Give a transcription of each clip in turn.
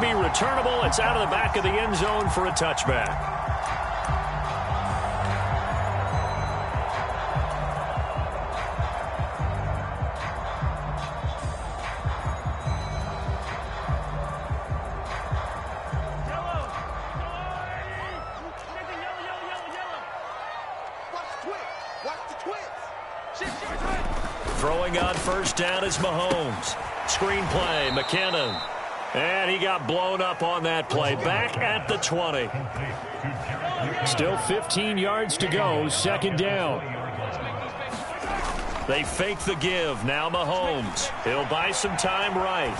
be returnable. It's out of the back of the end zone for a touchback. Throwing on first down is Mahomes. Screen play, McKinnon. And he got blown up on that play. Back at the 20. Still 15 yards to go. Second down. They fake the give. Now Mahomes. He'll buy some time right.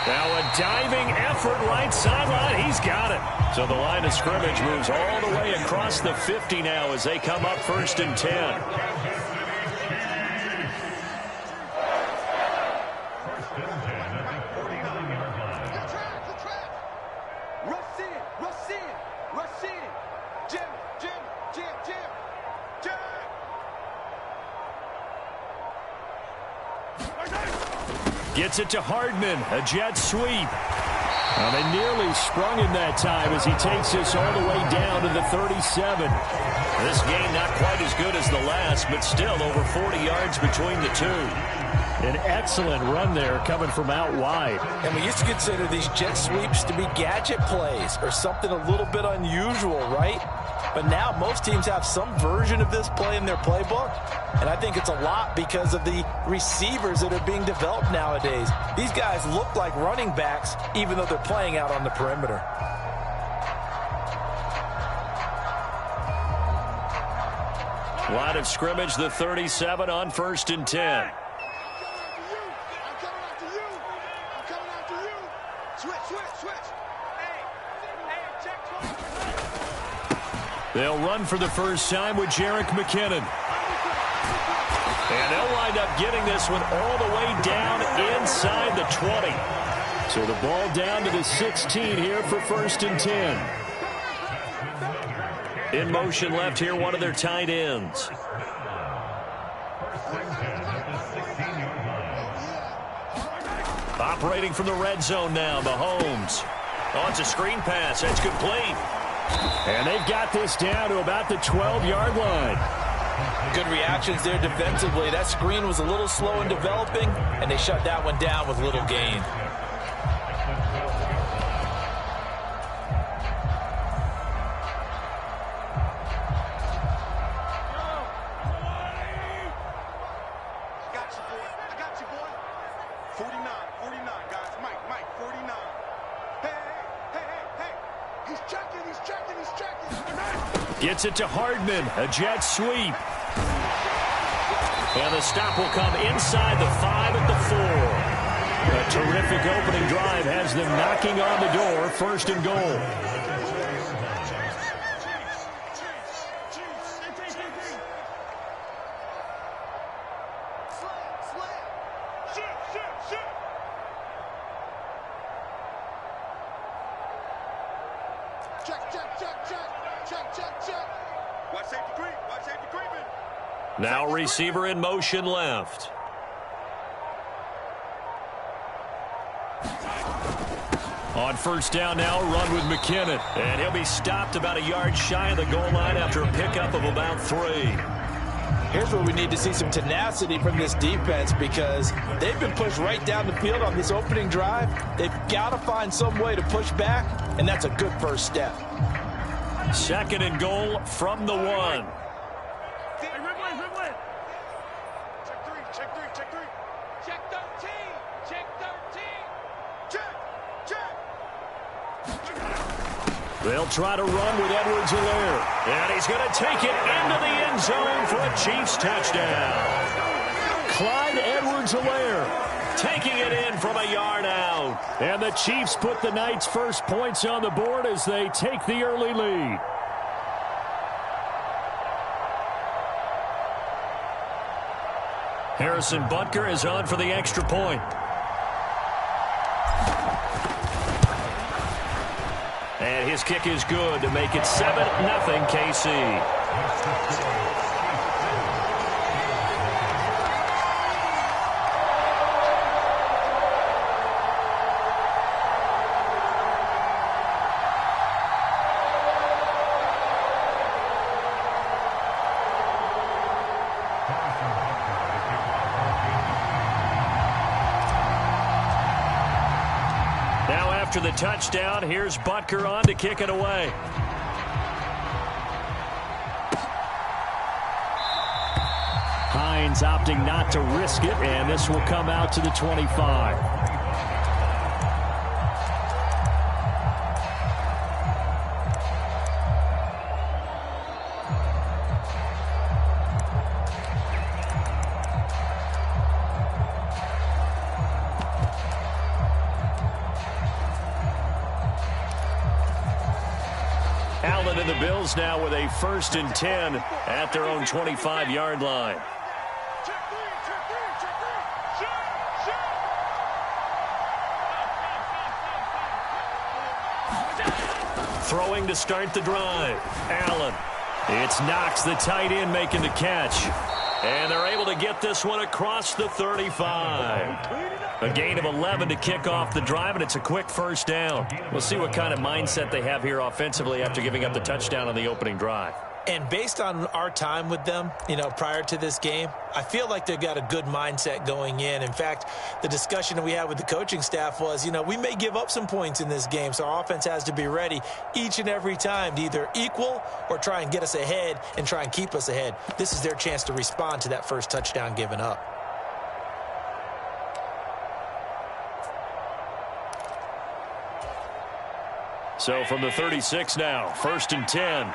Now a diving effort right sideline. He's got it. So the line of scrimmage moves all the way across the 50 now as they come up 1st and 10. Gets it to Hardman, a jet sweep. Well, they nearly sprung him that time as he takes this all the way down to the 37. This game not quite as good as the last, but still over 40 yards between the two. An excellent run there coming from out wide. And we used to consider these jet sweeps to be gadget plays or something a little bit unusual, right? But now most teams have some version of this play in their playbook. And I think it's a lot because of the receivers that are being developed nowadays. These guys look like running backs even though they're playing out on the perimeter. Line of scrimmage, the 37 on 1st and 10. They'll run for the first time with Jerick McKinnon. And they'll wind up getting this one all the way down inside the 20. So the ball down to the 16 here for 1st and 10. In motion left here, one of their tight ends. Operating from the red zone now, Mahomes. Oh, it's a screen pass. That's complete. And they've got this down to about the 12-yard line. Good reactions there defensively. That screen was a little slow in developing, and they shut that one down with little gain. Gets it to Hardman, a jet sweep. And the stop will come inside the 5 at the 4. A terrific opening drive has them knocking on the door, 1st and goal. Now receiver in motion left. On 1st down now, run with McKinnon. And he'll be stopped about a yard shy of the goal line after a pickup of about 3. Here's where we need to see some tenacity from this defense because they've been pushed right down the field on this opening drive. They've got to find some way to push back, and that's a good first step. 2nd and goal from the 1. They'll try to run with Edwards-Helaire. And he's going to take it into the end zone for a Chiefs touchdown. Clyde Edwards-Helaire taking it in from a yard out. And the Chiefs put the Knights' first points on the board as they take the early lead. Harrison Butker is on for the extra point. And his kick is good to make it 7-0 KC. after the touchdown. Here's Butker on to kick it away. Hines opting not to risk it, and this will come out to the 25. Allen and the Bills now with a 1st and 10 at their own 25-yard line. Throwing to start the drive. Allen. It's Knox, the tight end, making the catch. And they're able to get this one across the 35. A gain of 11 to kick off the drive, and it's a quick 1st down. We'll see what kind of mindset they have here offensively after giving up the touchdown on the opening drive. And based on our time with them, prior to this game, I feel like they've got a good mindset going in. In fact, the discussion that we had with the coaching staff was, we may give up some points in this game, so our offense has to be ready each and every time to either equal or try and get us ahead and try and keep us ahead. This is their chance to respond to that first touchdown given up. So from the 36 now, 1st and 10.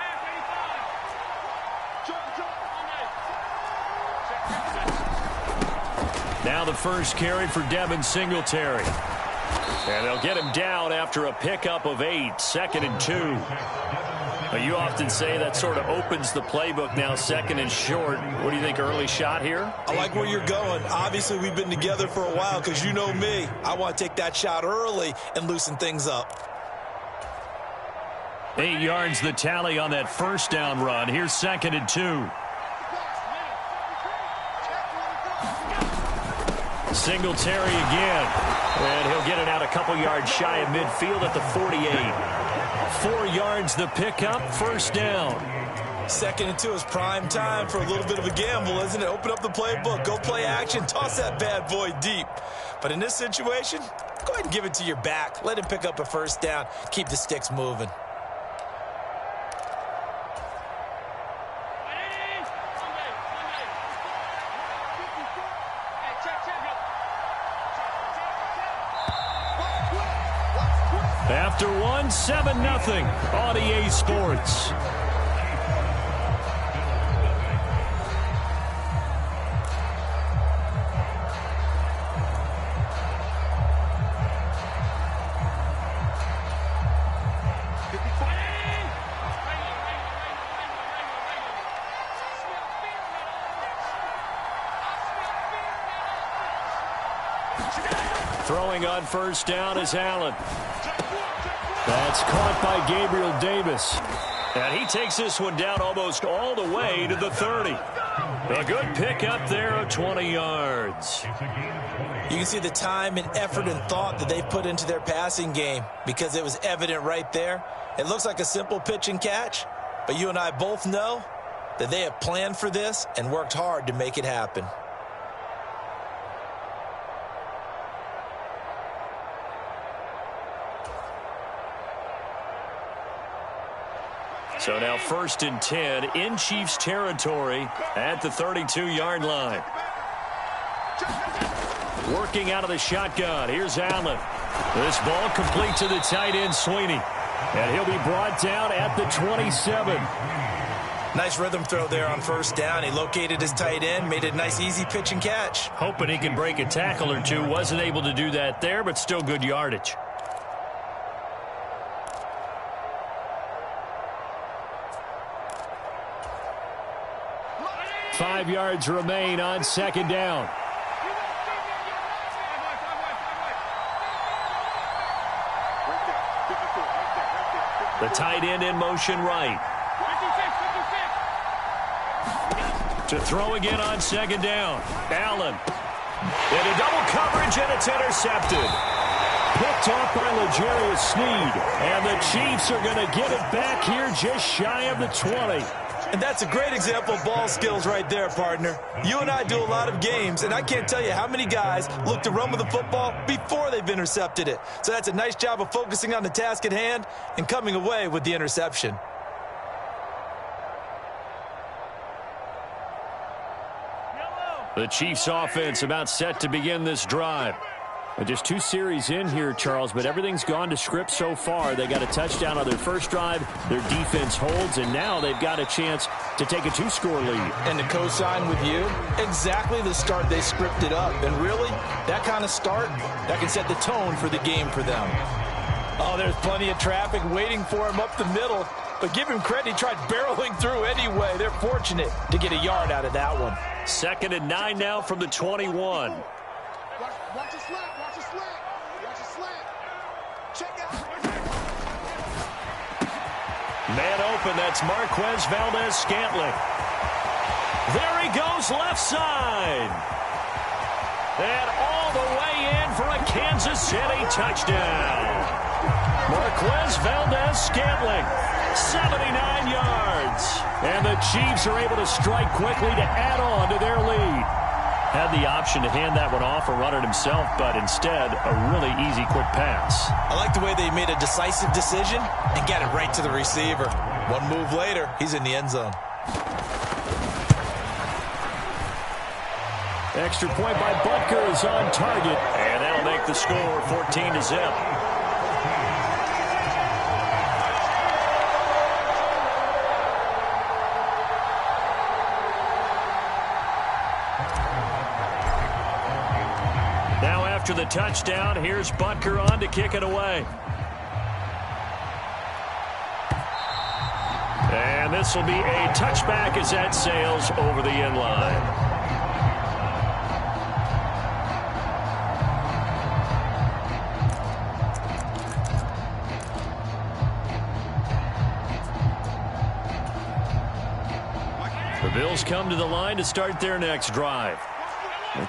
Now the first carry for Devin Singletary. And they'll get him down after a pickup of 8, 2nd and 2. Now, you often say that sort of opens the playbook now, 2nd and short. What do you think, early shot here? I like where you're going. Obviously, we've been together for a while because you know me. I want to take that shot early and loosen things up. 8 yards the tally on that 1st down run. Here's 2nd and 2. Singletary again. And he'll get it out a couple yards shy of midfield at the 48. 4 yards the pickup, 1st down. 2nd and 2 is prime time for a little bit of a gamble, isn't it? Open up the playbook, go play action, toss that bad boy deep. But in this situation, go ahead and give it to your back. Let him pick up a 1st down. Keep the sticks moving. After one, 7-0 on EA Sports. Throwing on 1st down is Allen. That's caught by Gabriel Davis. And he takes this one down almost all the way to the 30. A good pickup there of 20 yards. You can see the time and effort and thought that they've put into their passing game because it was evident right there. It looks like a simple pitch and catch, but you and I both know that they have planned for this and worked hard to make it happen. So now 1st and 10 in Chiefs territory at the 32-yard line. Working out of the shotgun. Here's Allen. This ball complete to the tight end, Sweeney. And he'll be brought down at the 27. Nice rhythm throw there on 1st down. He located his tight end, made it a nice easy pitch and catch. Hoping he can break a tackle or two. Wasn't able to do that there, but still good yardage. Five yards remain on 2nd down. The tight end in motion right. To throw again on 2nd down. Allen. Into double coverage, and it's intercepted. Picked off by L'Jarius Sneed. And the Chiefs are going to get it back here just shy of the 20. And that's a great example of ball skills right there, partner. You and I do a lot of games, and I can't tell you how many guys look to run with the football before they've intercepted it. So that's a nice job of focusing on the task at hand and coming away with the interception. The Chiefs offense about set to begin this drive. Just 2 series in here, Charles, but everything's gone to script so far. They got a touchdown on their first drive. Their defense holds, and now they've got a chance to take a 2-score lead. And to co-sign with you, exactly the start they scripted up. And really, that kind of start, that can set the tone for the game for them. Oh, there's plenty of traffic waiting for him up the middle. But give him credit, he tried barreling through anyway. They're fortunate to get a yard out of that one. 2nd and 9 now from the 21. Watch your slant, watch your slant, watch your slant. Check out. Man open, that's Marquez Valdez-Scantling. There he goes, left side. And all the way in for a Kansas City touchdown. Marquez Valdez-Scantling, 79 yards. And the Chiefs are able to strike quickly to add on to their lead. Had the option to hand that one off or run it himself, but instead, a really easy, quick pass. I like the way they made a decisive decision and got it right to the receiver. One move later, he's in the end zone. Extra point by Butker is on target. And that'll make the score 14-0. After the touchdown, here's Butker on to kick it away. And this will be a touchback as that sails over the end line. The Bills come to the line to start their next drive.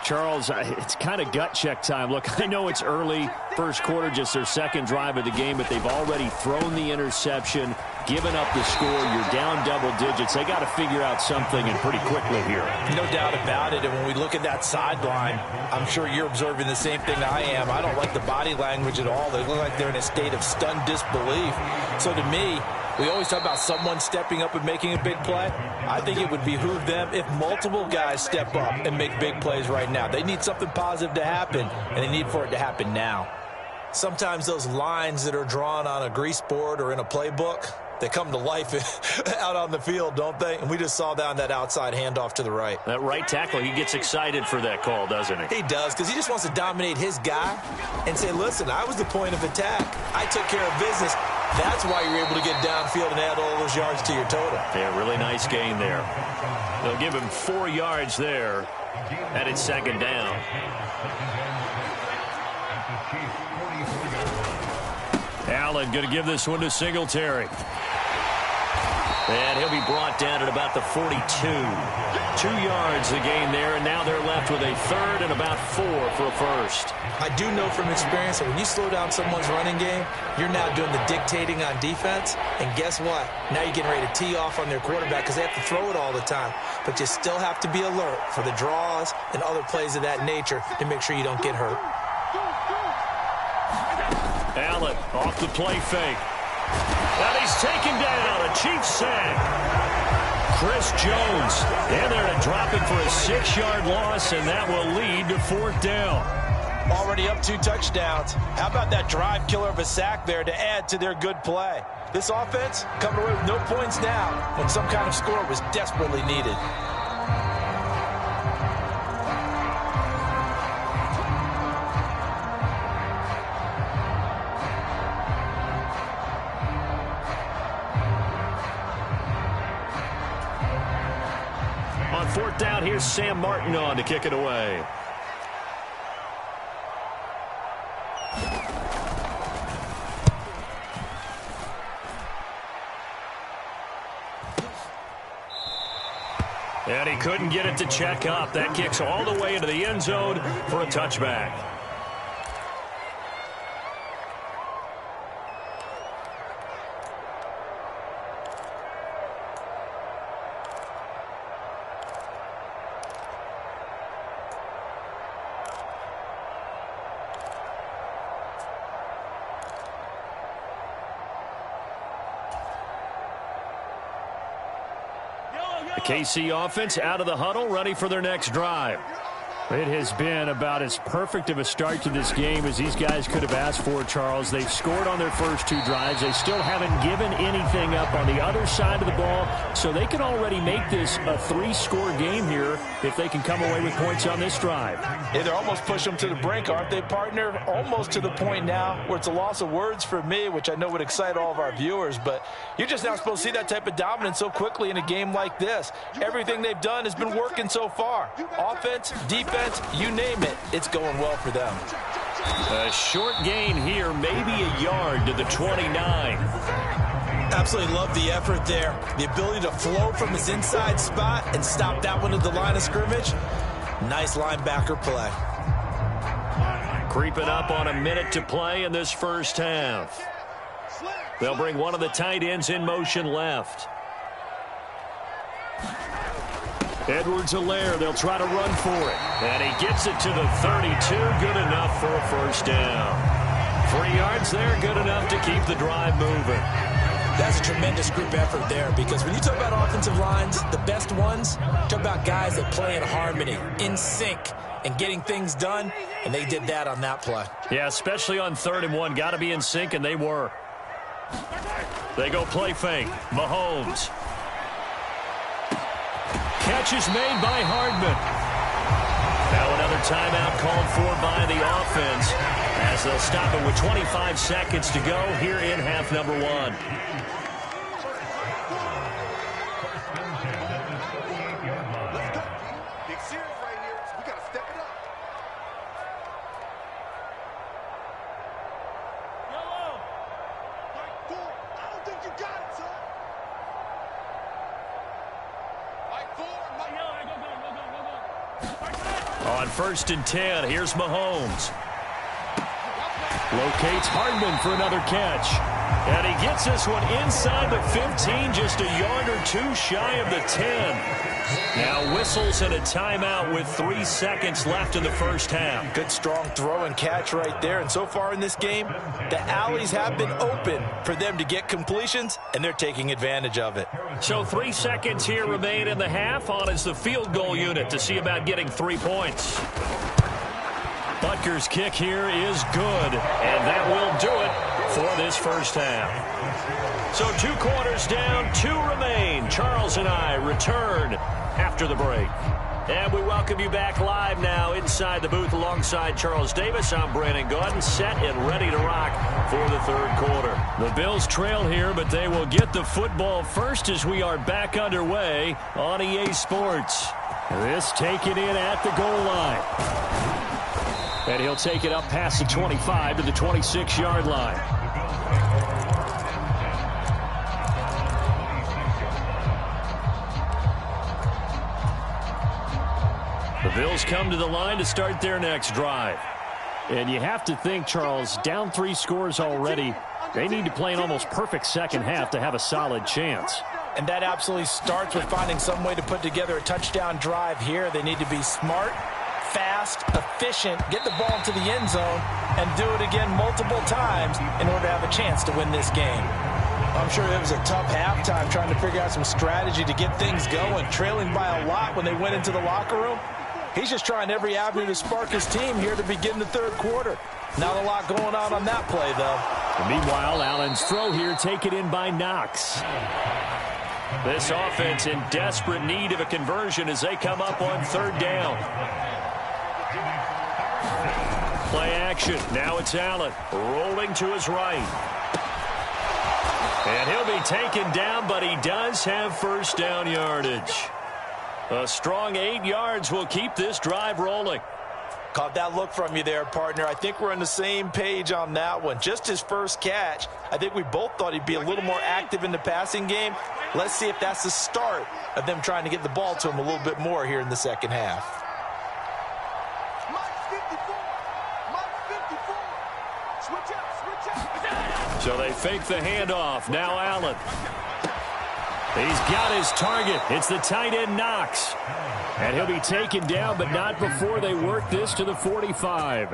Charles, it's kind of gut check time. Look, I know it's early, first quarter, just their second drive of the game, but they've already thrown the interception, given up the score. You're down double digits. They got to figure out something, and pretty quickly here. No doubt about it. And when we look at that sideline, I'm sure you're observing the same thing I am. I don't like the body language at all. They look like they're in a state of stunned disbelief. So to me, we always talk about someone stepping up and making a big play. I think it would behoove them if multiple guys step up and make big plays right now. They need something positive to happen, and they need for it to happen now. Sometimes those lines that are drawn on a grease board or in a playbook, they come to life out on the field, don't they? And we just saw that on that outside handoff to the right. That right tackle, he gets excited for that call, doesn't he? He does, because he just wants to dominate his guy and say, listen, I was the point of attack. I took care of business. That's why you're able to get downfield and add all those yards to your total. Yeah, really nice gain there. They'll give him 4 yards there, and it's 2nd down. Allen going to give this one to Singletary. And he'll be brought down at about the 42. 2 yards the gain there, and now they're left with a 3rd and about 4 for a first. I do know from experience that when you slow down someone's running game, you're now doing the dictating on defense. And guess what? Now you're getting ready to tee off on their quarterback because they have to throw it all the time. But you still have to be alert for the draws and other plays of that nature to make sure you don't get hurt. Allen off the play fake. And he's taken down, a Chiefs sack. Chris Jones in there to drop it for a 6-yard loss, and that will lead to 4th down. Already up 2 touchdowns. How about that drive killer of a sack there to add to their good play? This offense coming away with no points now when some kind of score was desperately needed. On 4th down, here's Sam Martin on to kick it away. And he couldn't get it to check up. That kicks all the way into the end zone for a touchback. KC offense out of the huddle, ready for their next drive. It has been about as perfect of a start to this game as these guys could have asked for, Charles. They've scored on their first 2 drives. They still haven't given anything up on the other side of the ball, so they can already make this a 3-score game here if they can come away with points on this drive. Yeah, they're almost pushing them to the brink, aren't they, partner? Almost to the point now where it's a loss of words for me, which I know would excite all of our viewers, but you're just not supposed to see that type of dominance so quickly in a game like this. Everything they've done has been working so far. Offense, defense, you name it, it's going well for them. A short gain here, maybe a yard to the 29. Absolutely love the effort there. The ability to flow from his inside spot and stop that one at the line of scrimmage. Nice linebacker play. Creeping up on a minute to play in this first half. They'll bring one of the tight ends in motion left. Edwards-Helaire, they'll try to run for it. And he gets it to the 32. Good enough for a first down. 3 yards there, good enough to keep the drive moving. That's a tremendous group effort there, because when you talk about offensive lines, the best ones, talk about guys that play in harmony, in sync, and getting things done, and they did that on that play. Yeah, especially on 3rd and 1. Got to be in sync, and they were. They go play fake. Mahomes. Catch is made by Hardman. Now another timeout called for by the offense as they'll stop it with 25 seconds to go here in half number 1. Big series right here, so we got to step it up. Yellow. Right 4. I don't think you got it, son. On 1st and 10, here's Mahomes. Locates Hardman for another catch. And he gets this one inside the 15, just a yard or 2 shy of the 10. Now whistles and a timeout with 3 seconds left in the first half. Good strong throw and catch right there. And so far in this game, the alleys have been open for them to get completions, and they're taking advantage of it. So 3 seconds here remain in the half. On is the field goal unit to see about getting 3 points. Butker's kick here is good, and that will do it for this first half. So 2 quarters down, 2 remain. Charles and I return after the break. And we welcome you back live now inside the booth alongside Charles Davis. I'm Brandon Gaudin, set and ready to rock for the 3rd quarter. The Bills trail here, but they will get the football first as we are back underway on EA Sports. This taken in at the goal line. And he'll take it up past the 25 to the 26-yard line. The Bills come to the line to start their next drive. And you have to think, Charles, down 3 scores already. They need to play an almost perfect second half to have a solid chance. And that absolutely starts with finding some way to put together a touchdown drive here. They need to be smart, fast, efficient, get the ball into the end zone, and do it again multiple times in order to have a chance to win this game. I'm sure it was a tough halftime trying to figure out some strategy to get things going, trailing by a lot when they went into the locker room. He's just trying every avenue to spark his team here to begin the 3rd quarter. Not a lot going on that play, though. And meanwhile, Allen's throw here taken in by Knox. This offense in desperate need of a conversion as they come up on 3rd down. Play action. Now it's Allen rolling to his right. And he'll be taken down, but he does have first down yardage. A strong 8 yards will keep this drive rolling. Caught that look from you there, partner. I think we're on the same page on that one. Just his first catch. I think we both thought he'd be a little more active in the passing game. Let's see if that's the start of them trying to get the ball to him a little bit more here in the second half. So they fake the handoff. Now Allen. He's got his target. It's the tight end Knox. And he'll be taken down, but not before they work this to the 45.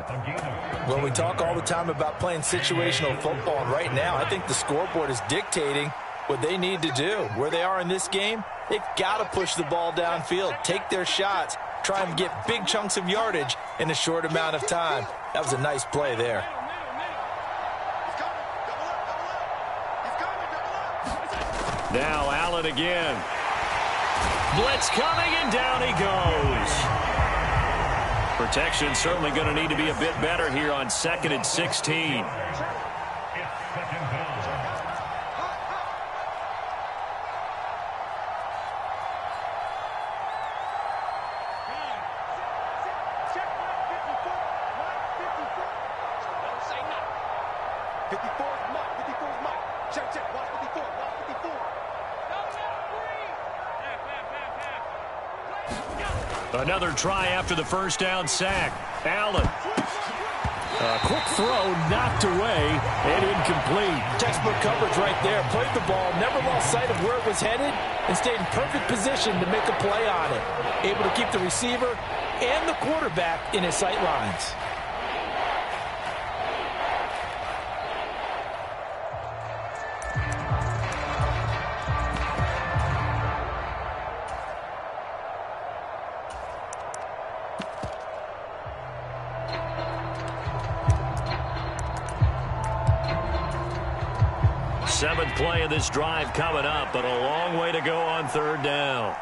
Well, we talk all the time about playing situational football, and right now I think the scoreboard is dictating what they need to do. Where they are in this game, they've got to push the ball downfield, take their shots, try and get big chunks of yardage in a short amount of time. That was a nice play there. Now Allen again. Blitz coming, and down he goes. Protection certainly going to need to be a bit better here on 2nd and 16. Another try after the first down sack. Allen. A quick throw knocked away and incomplete. Textbook coverage right there. Played the ball, never lost sight of where it was headed, and stayed in perfect position to make a play on it. Able to keep the receiver and the quarterback in his sight lines. Seventh play of this drive coming up, but a long way to go on 3rd down.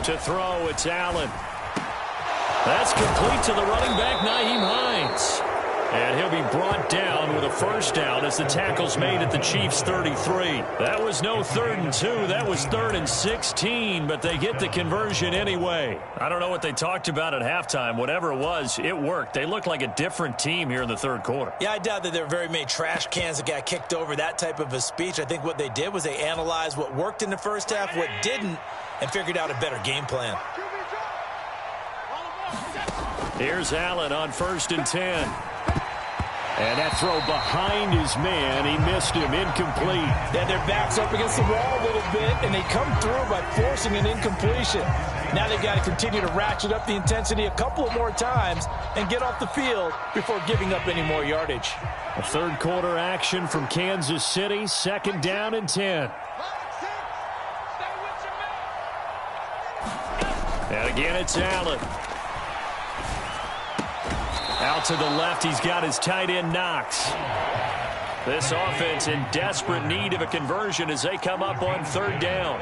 To throw, it's Allen. That's complete to the running back, Nyheim Hines. And he'll be brought down with a first down as the tackle's made at the Chiefs' 33. That was no 3rd and 2. That was 3rd and 16, but they get the conversion anyway. I don't know what they talked about at halftime. Whatever it was, it worked. They look like a different team here in the 3rd quarter. Yeah, I doubt that there were very many trash cans that got kicked over, that type of a speech. I think what they did was they analyzed what worked in the first half, what didn't, and figured out a better game plan. Here's Allen on 1st and 10. And that throw behind his man, he missed him, incomplete. Then their backs up against the wall a little bit, and they come through by forcing an incompletion. Now they've got to continue to ratchet up the intensity a couple of more times and get off the field before giving up any more yardage. A 3rd quarter action from Kansas City, 2nd down and 10. And again, it's Allen. Out to the left, he's got his tight end Knox. This offense in desperate need of a conversion as they come up on 3rd down.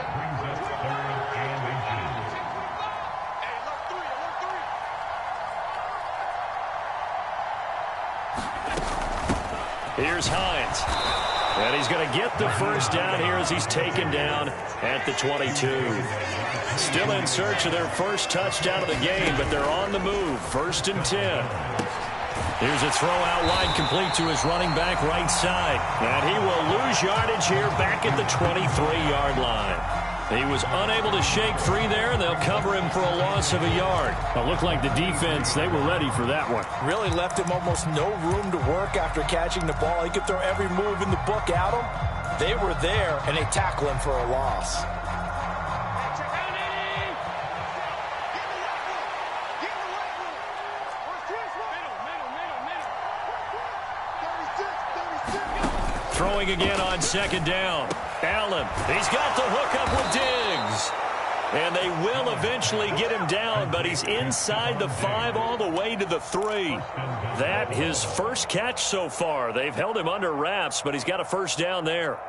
Here's Hines. And he's going to get the first down here as he's taken down at the 22. Still in search of their first touchdown of the game, but they're on the move. 1st and 10. Here's a throw out wide complete to his running back right side. And he will lose yardage here back at the 23-yard line. He was unable to shake free there, and they'll cover him for a loss of a yard. It looked like the defense, they were ready for that one. Really left him almost no room to work after catching the ball. He could throw every move in the book at him. They were there, and they tackle him for a loss. Throwing again on 2nd down. Allen, he's got the hook up with Diggs. And they will eventually get him down, but he's inside the 5 all the way to the 3. That his first catch so far. They've held him under wraps, but he's got a first down there.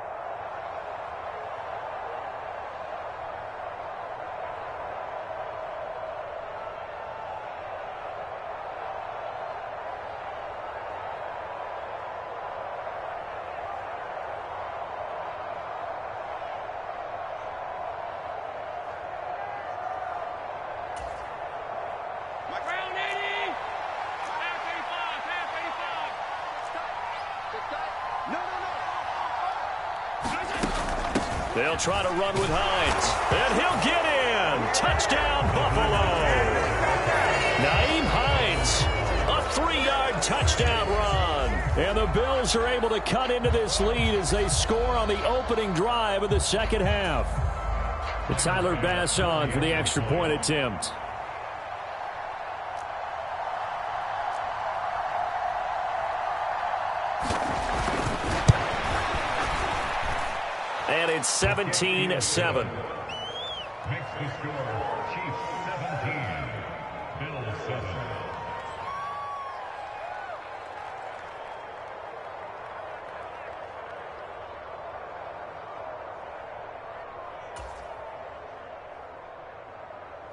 They'll try to run with Hines. And he'll get in. Touchdown, Buffalo. Nyheim Hines. A 3-yard touchdown run. And the Bills are able to cut into this lead as they score on the opening drive of the second half. It's Tyler Bass on for the extra point attempt. And it's 17-7. Makes the score Chiefs 17, Bills 7.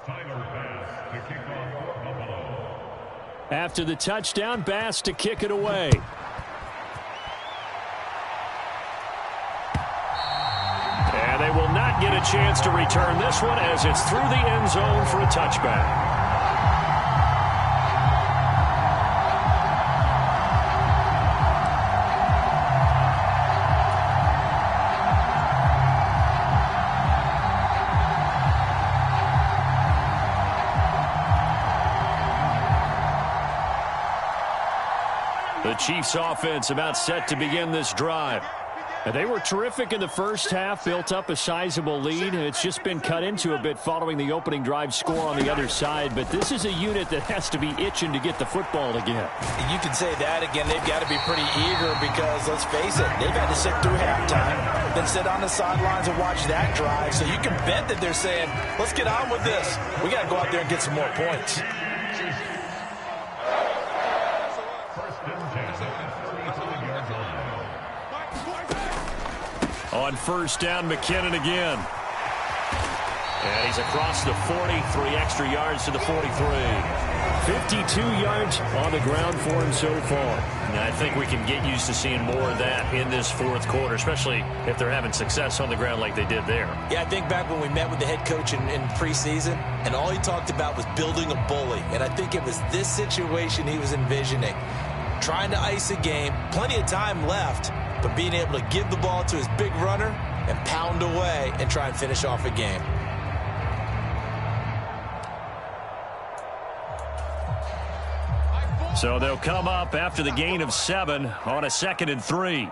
Tyler Bass to kick off Buffalo. After the touchdown, Bass to kick it away. And they will not get a chance to return this one as it's through the end zone for a touchback. The Chiefs offense about set to begin this drive. They were terrific in the first half, built up a sizable lead. It's just been cut into a bit following the opening drive score on the other side. But this is a unit that has to be itching to get the football again. You can say that again. They've got to be pretty eager because, let's face it, they've had to sit through halftime, then sit on the sidelines and watch that drive. So you can bet that they're saying, let's get on with this. We got to go out there and get some more points. On first down, McKinnon again. And he's across the 40, 3 extra yards to the 43. 52 yards on the ground for him so far. And I think we can get used to seeing more of that in this fourth quarter, especially if they're having success on the ground like they did there. Yeah, I think back when we met with the head coach in preseason, and all he talked about was building a bully. And I think it was this situation he was envisioning. Trying to ice a game, plenty of time left, but being able to give the ball to his big runner and pound away and try and finish off a game. So they'll come up after the gain of 7 on a 2nd and 3.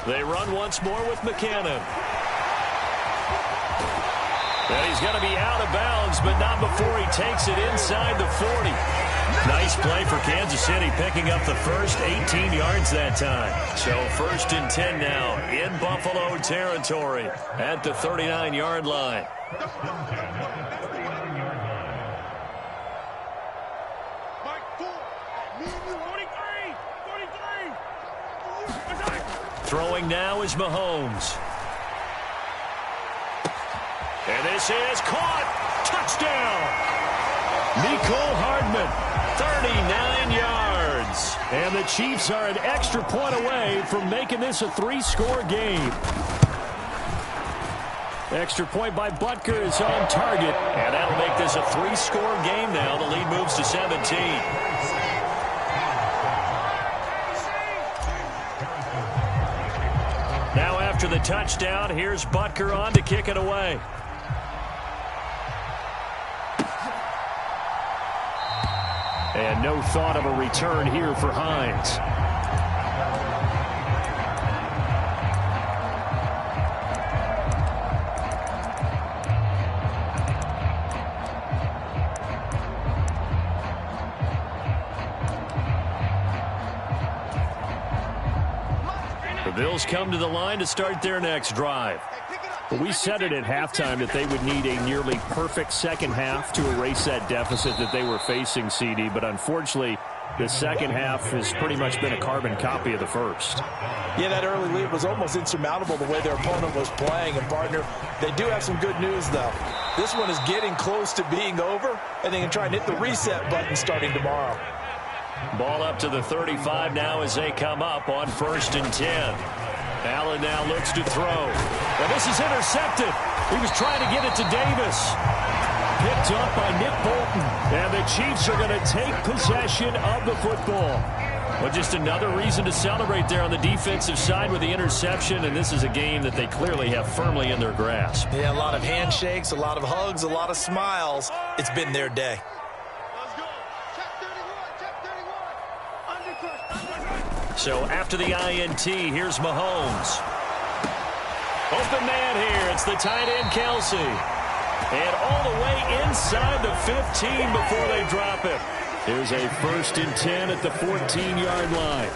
They run once more with McKinnon. And he's going to be out of bounds, but not before he takes it inside the 40. Nice play for Kansas City, picking up the first 18 yards that time. So 1st and 10 now in Buffalo territory at the 39-yard line. Throwing now is Mahomes. And this is caught. Touchdown. Mecole Hardman, 39 yards. And the Chiefs are an extra point away from making this a 3-score game. Extra point by Butker is on target. And that'll make this a 3-score game now. The lead moves to 17. Now after the touchdown, here's Butker on to kick it away. And no thought of a return here for Hines. The Bills come to the line to start their next drive. Well, we said it at halftime that they would need a nearly perfect second half to erase that deficit that they were facing, CD. But unfortunately, the second half has pretty much been a carbon copy of the first. Yeah, that early lead was almost insurmountable the way their opponent was playing. And, partner, they do have some good news, though. This one is getting close to being over, and they can try and hit the reset button starting tomorrow. Ball up to the 35 now as they come up on 1st and 10. Allen now looks to throw. And this is intercepted. He was trying to get it to Davis. Picked up by Nick Bolton. And the Chiefs are going to take possession of the football. Well, just another reason to celebrate there on the defensive side with the interception, and this is a game that they clearly have firmly in their grasp. Yeah, a lot of handshakes, a lot of hugs, a lot of smiles. It's been their day. So after the INT, here's Mahomes. Open man here. It's the tight end, Kelsey. And all the way inside the 15 before they drop it. Here's a 1st and 10 at the 14-yard line.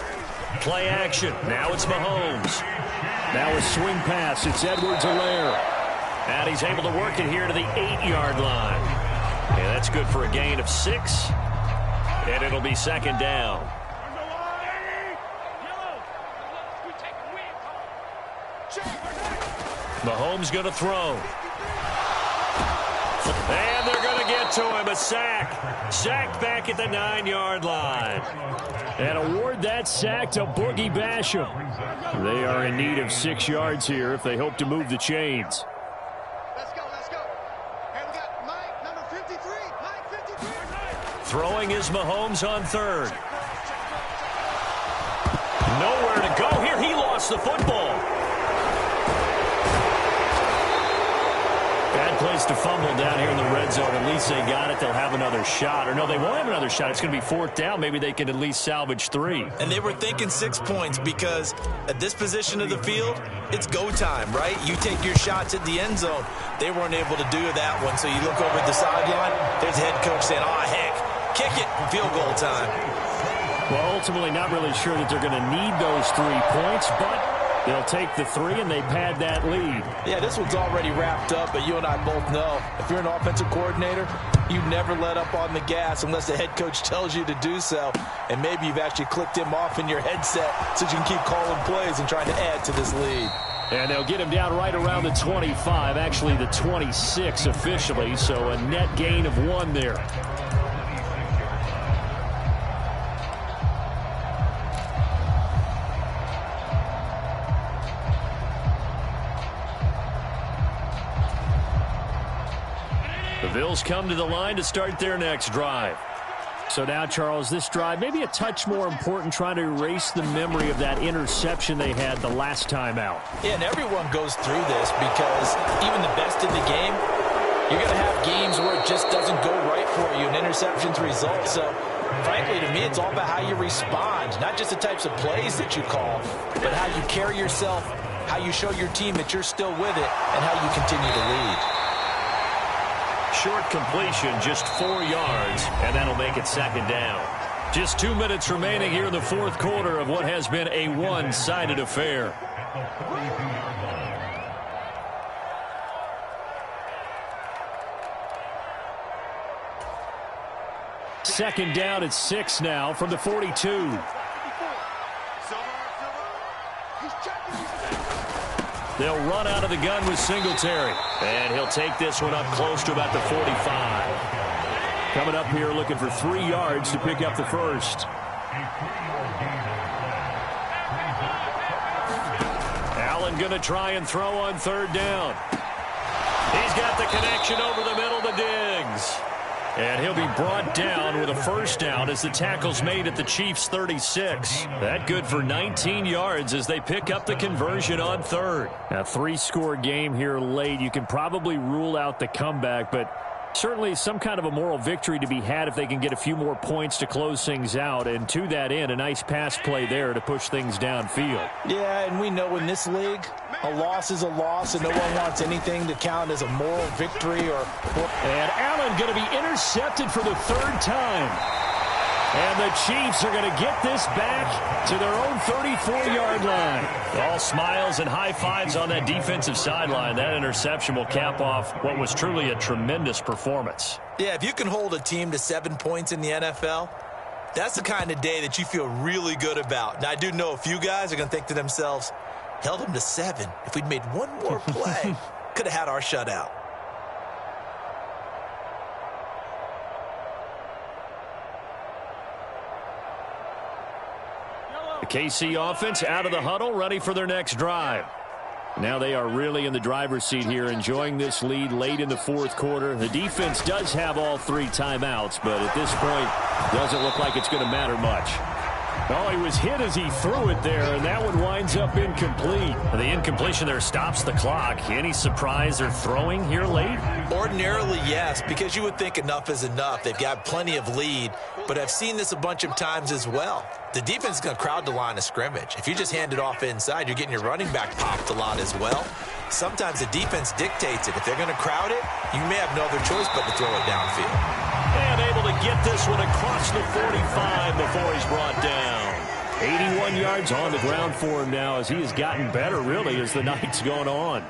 Play action. Now it's Mahomes. Now a swing pass. It's Edwards-Helaire. And he's able to work it here to the 8-yard line. And that's good for a gain of 6. And it'll be 2nd down. Mahomes going to throw. And they're going to get to him. A sack. Sacked back at the 9-yard line. And award that sack to Boogie Basham. They are in need of 6 yards here if they hope to move the chains. Let's go, let's go. And we got Mike, number 53. Mike 53. Throwing is Mahomes on 3rd. Nowhere to go here. He lost the football. Bad place to fumble down here in the red zone. At least they got it. They'll have another shot. Or no, they won't have another shot. It's going to be 4th down. Maybe they can at least salvage 3. And they were thinking 6 points because at this position of the field, it's go time, right? You take your shots at the end zone. They weren't able to do that one. So you look over at the sideline, there's the head coach saying, oh, heck, kick it, field goal time. Well, ultimately not really sure that they're going to need those 3 points, but they'll take the 3 and they pad that lead. Yeah, this one's already wrapped up, but you and I both know if you're an offensive coordinator, you never let up on the gas unless the head coach tells you to do so. And maybe you've actually clicked him off in your headset so you can keep calling plays and trying to add to this lead. And they'll get him down right around the 25, actually the 26 officially, so a net gain of 1 there. The Bills come to the line to start their next drive. So now, Charles, this drive maybe a touch more important, trying to erase the memory of that interception they had the last time out. Yeah, and everyone goes through this because even the best in the game, you're going to have games where it just doesn't go right for you, and interceptions result. So, frankly, to me, it's all about how you respond, not just the types of plays that you call, but how you carry yourself, how you show your team that you're still with it, and how you continue to lead. Short completion, just 4 yards, and that'll make it 2nd down. Just 2 minutes remaining here in the 4th quarter of what has been a one-sided affair. Second down at 6 now from the 42. They'll run out of the gun with Singletary. And he'll take this one up close to about the 45. Coming up here looking for 3 yards to pick up the first. Allen going to try and throw on 3rd down. He's got the connection over the middle to Diggs. And he'll be brought down with a 1st down as the tackle's made at the Chiefs' 36. That good for 19 yards as they pick up the conversion on 3rd. A 3-score game here late. You can probably rule out the comeback, but certainly some kind of a moral victory to be had if they can get a few more points to close things out. And to that end, a nice pass play there to push things downfield. Yeah, and we know in this league, a loss is a loss, and no one wants anything to count as a moral victory. And Allen going to be intercepted for the 3rd time. And the Chiefs are going to get this back to their own 34-yard line. All smiles and high fives on that defensive sideline. That interception will cap off what was truly a tremendous performance. Yeah, if you can hold a team to 7 points in the NFL, that's the kind of day that you feel really good about. Now, I do know a few guys are going to think to themselves, held them to 7. If we'd made one more play, could have had our shutout. The KC offense out of the huddle, ready for their next drive. Now they are really in the driver's seat here, enjoying this lead late in the 4th quarter. The defense does have all 3 timeouts, but at this point, doesn't look like it's going to matter much. Oh, he was hit as he threw it there, and that one winds up incomplete. The incompletion there stops the clock. Any surprise they're throwing here late? Ordinarily, yes, because you would think enough is enough. They've got plenty of lead, but I've seen this a bunch of times as well. The defense is going to crowd the line of scrimmage. If you just hand it off inside, you're getting your running back popped a lot as well. Sometimes the defense dictates it. If they're going to crowd it, you may have no other choice but to throw it downfield. And able to get this one across the 45 before he's brought down. 81 yards on the ground for him now as he has gotten better, really, as the night's gone on.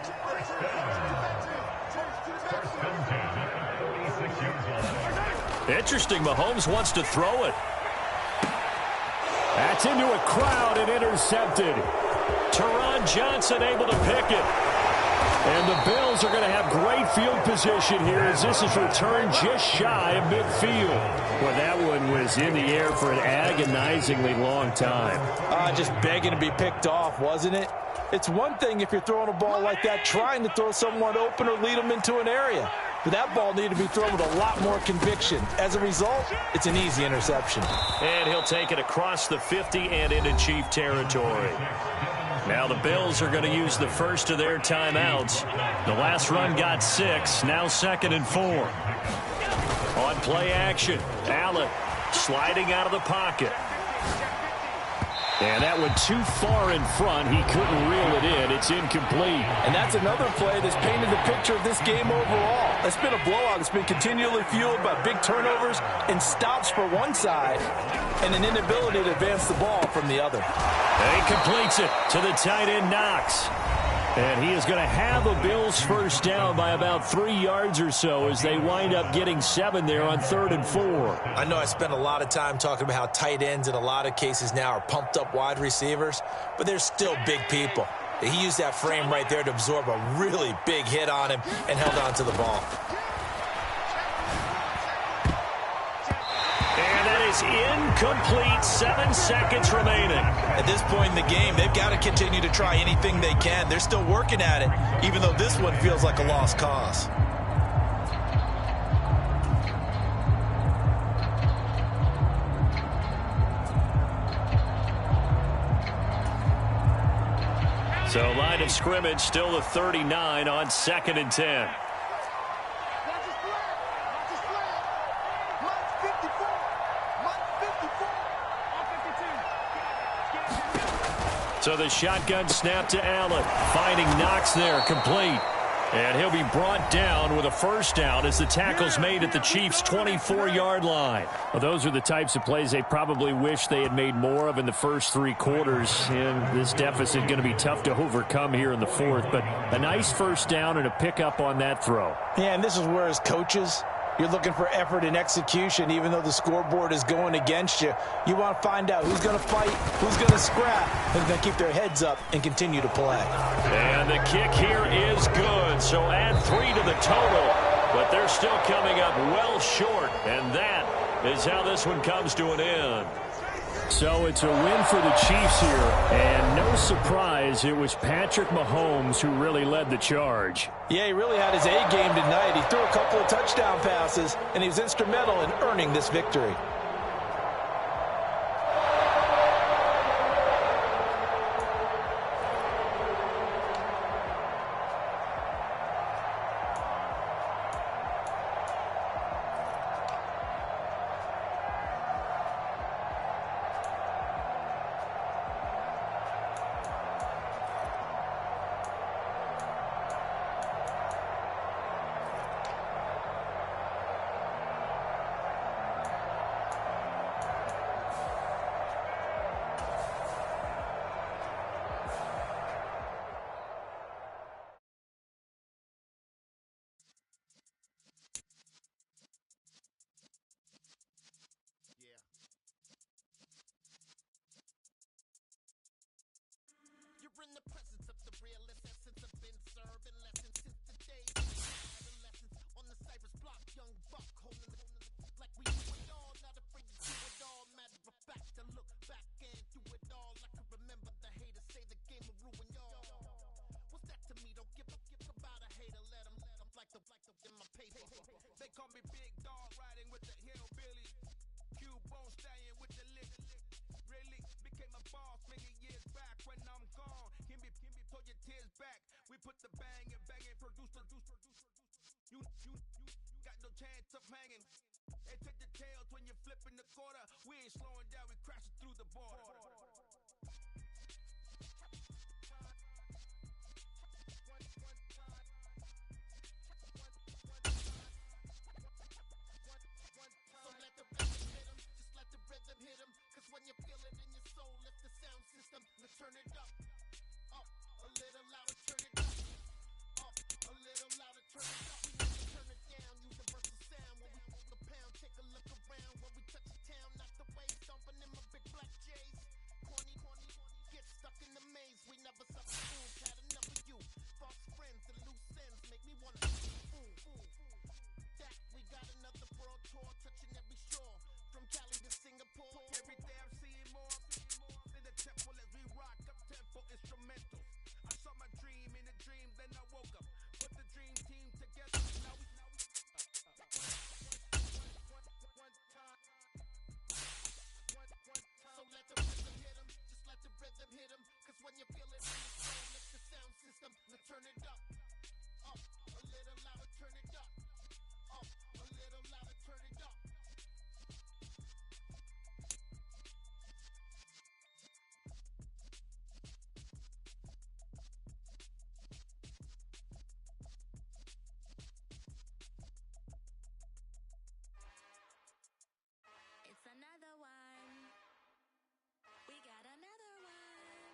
Interesting, Mahomes wants to throw it. That's into a crowd and intercepted. Teron Johnson able to pick it. And the Bills are going to have great field position here as this is returned just shy of midfield. Well, that one was in the air for an agonizingly long time. Just begging to be picked off, wasn't it? It's one thing if you're throwing a ball like that, trying to throw someone open or lead them into an area. But that ball needed to be thrown with a lot more conviction. As a result, it's an easy interception. And he'll take it across the 50 and into Chief territory. Now the Bills are going to use the first of their timeouts. The last run got 6, now 2nd and 4. On play action, Allen sliding out of the pocket. And that went too far in front. He couldn't reel it in. It's incomplete. And that's another play that's painted the picture of this game overall. It's been a blowout. It's been continually fueled by big turnovers and stops for one side and an inability to advance the ball from the other. And he completes it to the tight end, Knox. And he is going to have a Bills first down by about 3 yards or so as they wind up getting 7 there on 3rd and 4. I know I spent a lot of time talking about how tight ends in a lot of cases now are pumped up wide receivers, but they're still big people. He used that frame right there to absorb a really big hit on him and held on to the ball. Incomplete, 7 seconds remaining. At this point in the game, they've got to continue to try anything they can. They're still working at it, even though this one feels like a lost cause. So line of scrimmage still the 39 on 2nd and 10. So the shotgun snap to Allen, finding Knox there, complete. And he'll be brought down with a first down as the tackle's made at the Chiefs' 24-yard line. Well, those are the types of plays they probably wish they had made more of in the first 3 quarters. And this deficit going to be tough to overcome here in the 4th. But a nice first down and a pickup on that throw. Yeah, and this is where as coaches, you're looking for effort and execution, even though the scoreboard is going against you. You want to find out who's going to fight, who's going to scrap, who's going to keep their heads up and continue to play. And the kick here is good, so add 3 to the total, but they're still coming up well short, and that is how this one comes to an end. So it's a win for the Chiefs here, and no surprise, it was Patrick Mahomes who really led the charge. Yeah, he really had his A game tonight. He threw a couple of touchdown passes, and he was instrumental in earning this victory. put the bang and bang and produce. You got no chance of hanging. And take the tails when you're flipping the quarter. We ain't slowing down, we crashing through the border. Hit 'em, 'cause when you feel it in your soul, lift the sound system, let's turn it up, a little louder, turn it up, a little louder, turn it up, we never turn it down, universal sound, when we move the pound, take a look around, when we touch the town, not the way, stomping in my big black J's, corny, get stuck in the maze, we never suffer fools, had enough of you, false friends and loose ends, make me wanna, that, we got another world tour, touching every shore, from Cali to Singapore. Every day I'm seeing more in the temple as we rock up tempo instrumentals. I saw my dream in a dream, then I woke up. Put the dream team together. Now we one time. So let the rhythm hit 'em, just let the rhythm hit 'em. 'Cause when you feel it in your soul, lift the sound system, let's turn it up, a little louder, turn it up, a little louder, turn it up. It's another one. We got another one.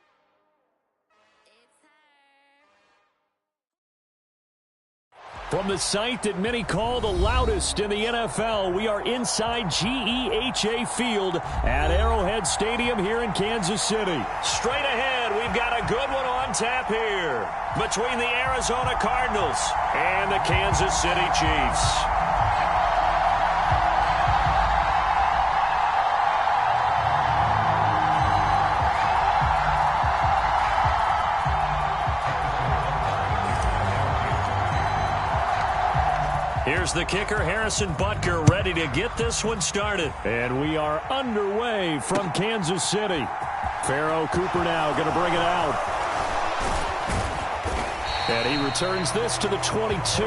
It's her. From the site that many call the loudest in the NFL, we are inside GEHA Field at Arrowhead Stadium here in Kansas City. Straight ahead, we've got a good one on tap here between the Arizona Cardinals and the Kansas City Chiefs. Here's the kicker, Harrison Butker, ready to get this one started. And we are underway from Kansas City. Pharaoh Cooper now going to bring it out. And he returns this to the 22.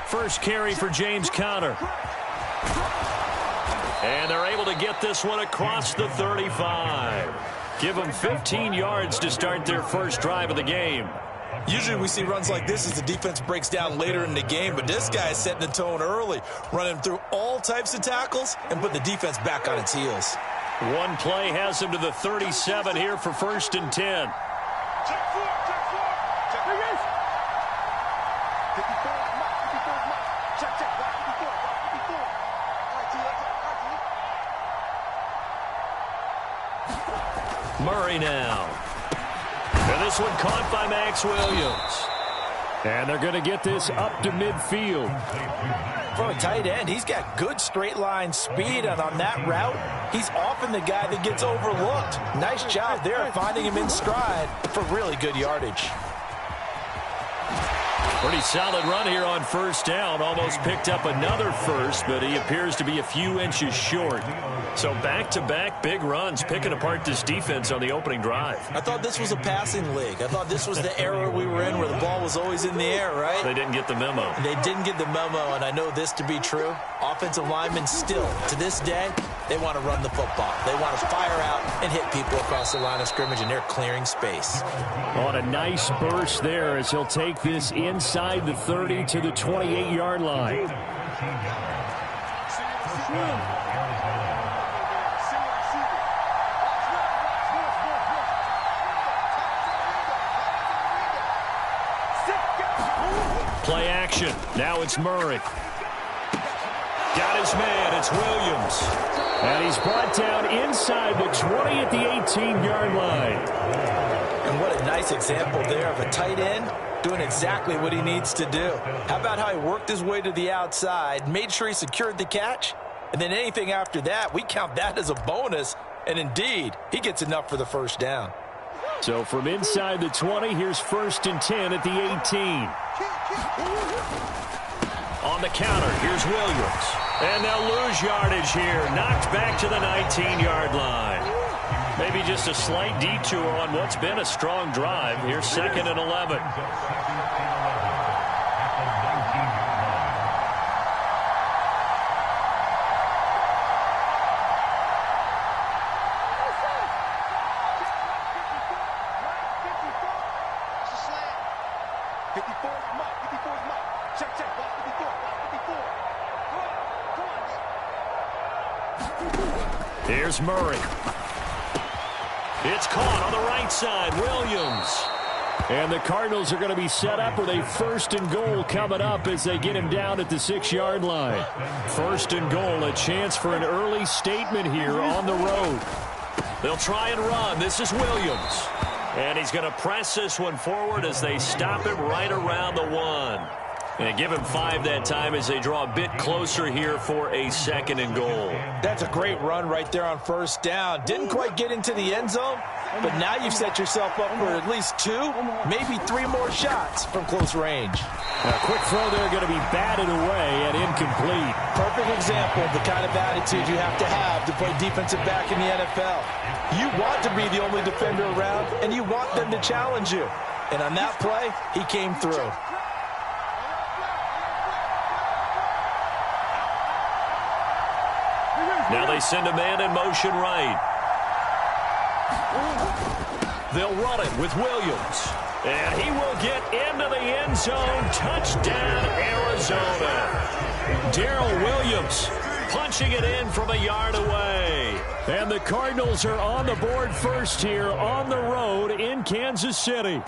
First carry for James Conner. And they're able to get this one across the 35. Give them 15 yards to start their first drive of the game. Usually we see runs like this as the defense breaks down later in the game, but this guy is setting the tone early, running through all types of tackles and put the defense back on its heels. One play has him to the 37 here for 1st and 10. Murray now. And this one caught by Max Williams. And they're going to get this up to midfield. For a tight end, he's got good straight line speed, and on that route, he's often the guy that gets overlooked. Nice job there finding him in stride for really good yardage. Pretty solid run here on 1st down. Almost picked up another first, but he appears to be a few inches short. So back-to-back big runs picking apart this defense on the opening drive. I thought this was a passing league. I thought this was the era we were in where the ball was always in the air, right? They didn't get the memo. They didn't get the memo, and I know this to be true. Offensive linemen still, to this day, they want to run the football. They want to fire out and hit people across the line of scrimmage, and they're clearing space. On a nice burst there as he'll take this inside the 30 to the 28-yard line. Play action. Now it's Murray. Got his man. It's Williams. And he's brought down inside the 20 at the 18-yard line. And what a nice example there of a tight end doing exactly what he needs to do. How about how he worked his way to the outside, made sure he secured the catch, and then anything after that, we count that as a bonus. And indeed, he gets enough for the first down. So from inside the 20, here's 1st and 10 at the 18. On the counter, here's Williams. And they'll lose yardage here. Knocked back to the 19-yard line. Maybe just a slight detour on what's been a strong drive. Here's 2nd and 11. Here's Murray. It's caught on the right side. Williams. And the Cardinals are going to be set up with a 1st and goal coming up as they get him down at the 6-yard line. 1st and goal, a chance for an early statement here on the road. They'll try and run. This is Williams. And he's going to press this one forward as they stop him right around the 1. And give him 5 that time as they draw a bit closer here for a 2nd and goal. That's a great run right there on 1st down. Didn't quite get into the end zone, but now you've set yourself up for at least 2, maybe 3 more shots from close range. A quick throw there going to be batted away and incomplete. Perfect example of the kind of attitude you have to play defensive back in the NFL. You want to be the only defender around, and you want them to challenge you. And on that play, he came through. Now they send a man in motion right. They'll run it with Williams. And he will get into the end zone. Touchdown, Arizona. Darrell Williams punching it in from a yard away. And the Cardinals are on the board first here on the road in Kansas City.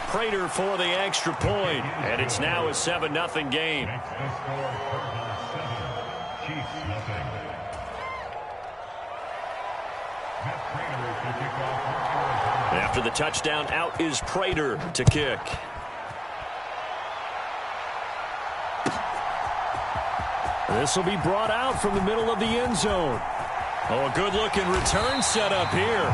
Prater for the extra point. And it's now a 7-0 game. After the touchdown, out is Prater to kick. This will be brought out from the middle of the end zone. Oh, a good-looking return set up here.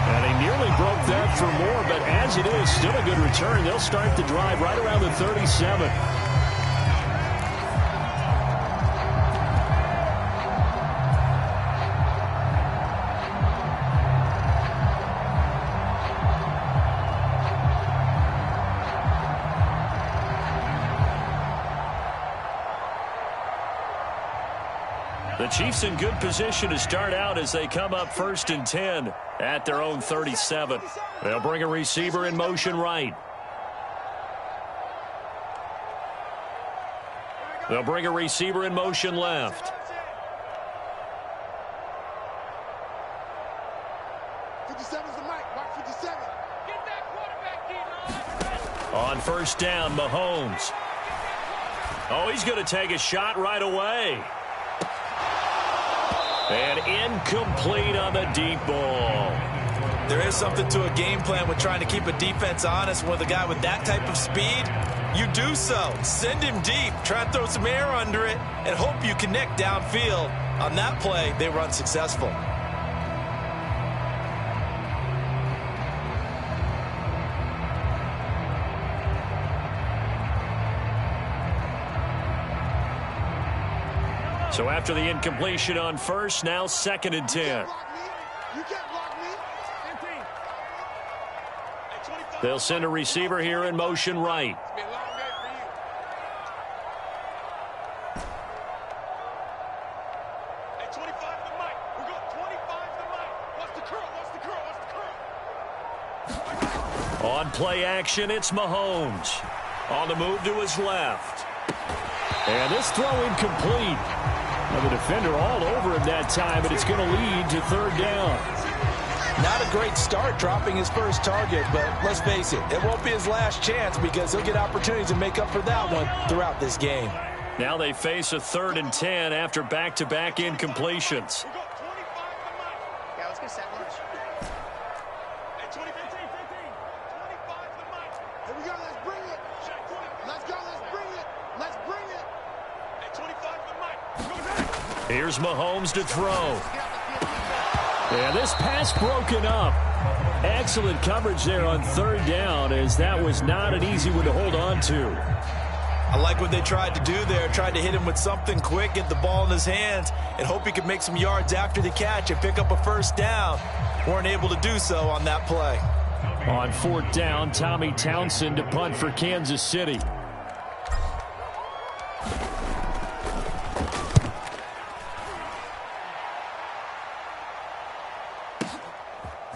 And he nearly broke that for more, but as it is, still a good return. They'll start the drive right around the 37. The Chiefs in good position to start out as they come up 1st and 10 at their own 37. They'll bring a receiver in motion right. They'll bring a receiver in motion left. 57's the mic. Mark 57. Get that quarterback, D-line. On 1st down, Mahomes. Oh, he's going to take a shot right away. And incomplete on the deep ball. There is something to a game plan with trying to keep a defense honest with a guy with that type of speed. You do so. Send him deep. Try and throw some air under it and hope you connect downfield. On that play, they were unsuccessful. So after the incompletion on first, now 2nd and 10. You can't block me. They'll send a receiver here in motion right. It's been a long day for you. Hey, 25 to the mic. We're going 25 to the mic. What's the curl? What's the curl? What's the curl? On play action, it's Mahomes. On the move to his left. And this throw incomplete. Now the defender all over him that time, but it's going to lead to 3rd down. Not a great start dropping his first target, but let's face it, it won't be his last chance because he'll get opportunities to make up for that one throughout this game. Now they face a 3rd and 10 after back-to-back incompletions. We're going 25 to the mic. Yeah, let's get set lunch. Hey, 20, 15, 25 to the mic. Here we go. Let's bring it. Let's go. Let's bring it. Let's bring it. Hey, 25 to the mic. Go ahead. Here's Mahomes to throw. Yeah, this pass broken up. Excellent coverage there on 3rd down, as that was not an easy one to hold on to. I like what they tried to do there, tried to hit him with something quick, get the ball in his hands, and hope he could make some yards after the catch and pick up a 1st down. Weren't able to do so on that play. On 4th down, Tommy Townsend to punt for Kansas City.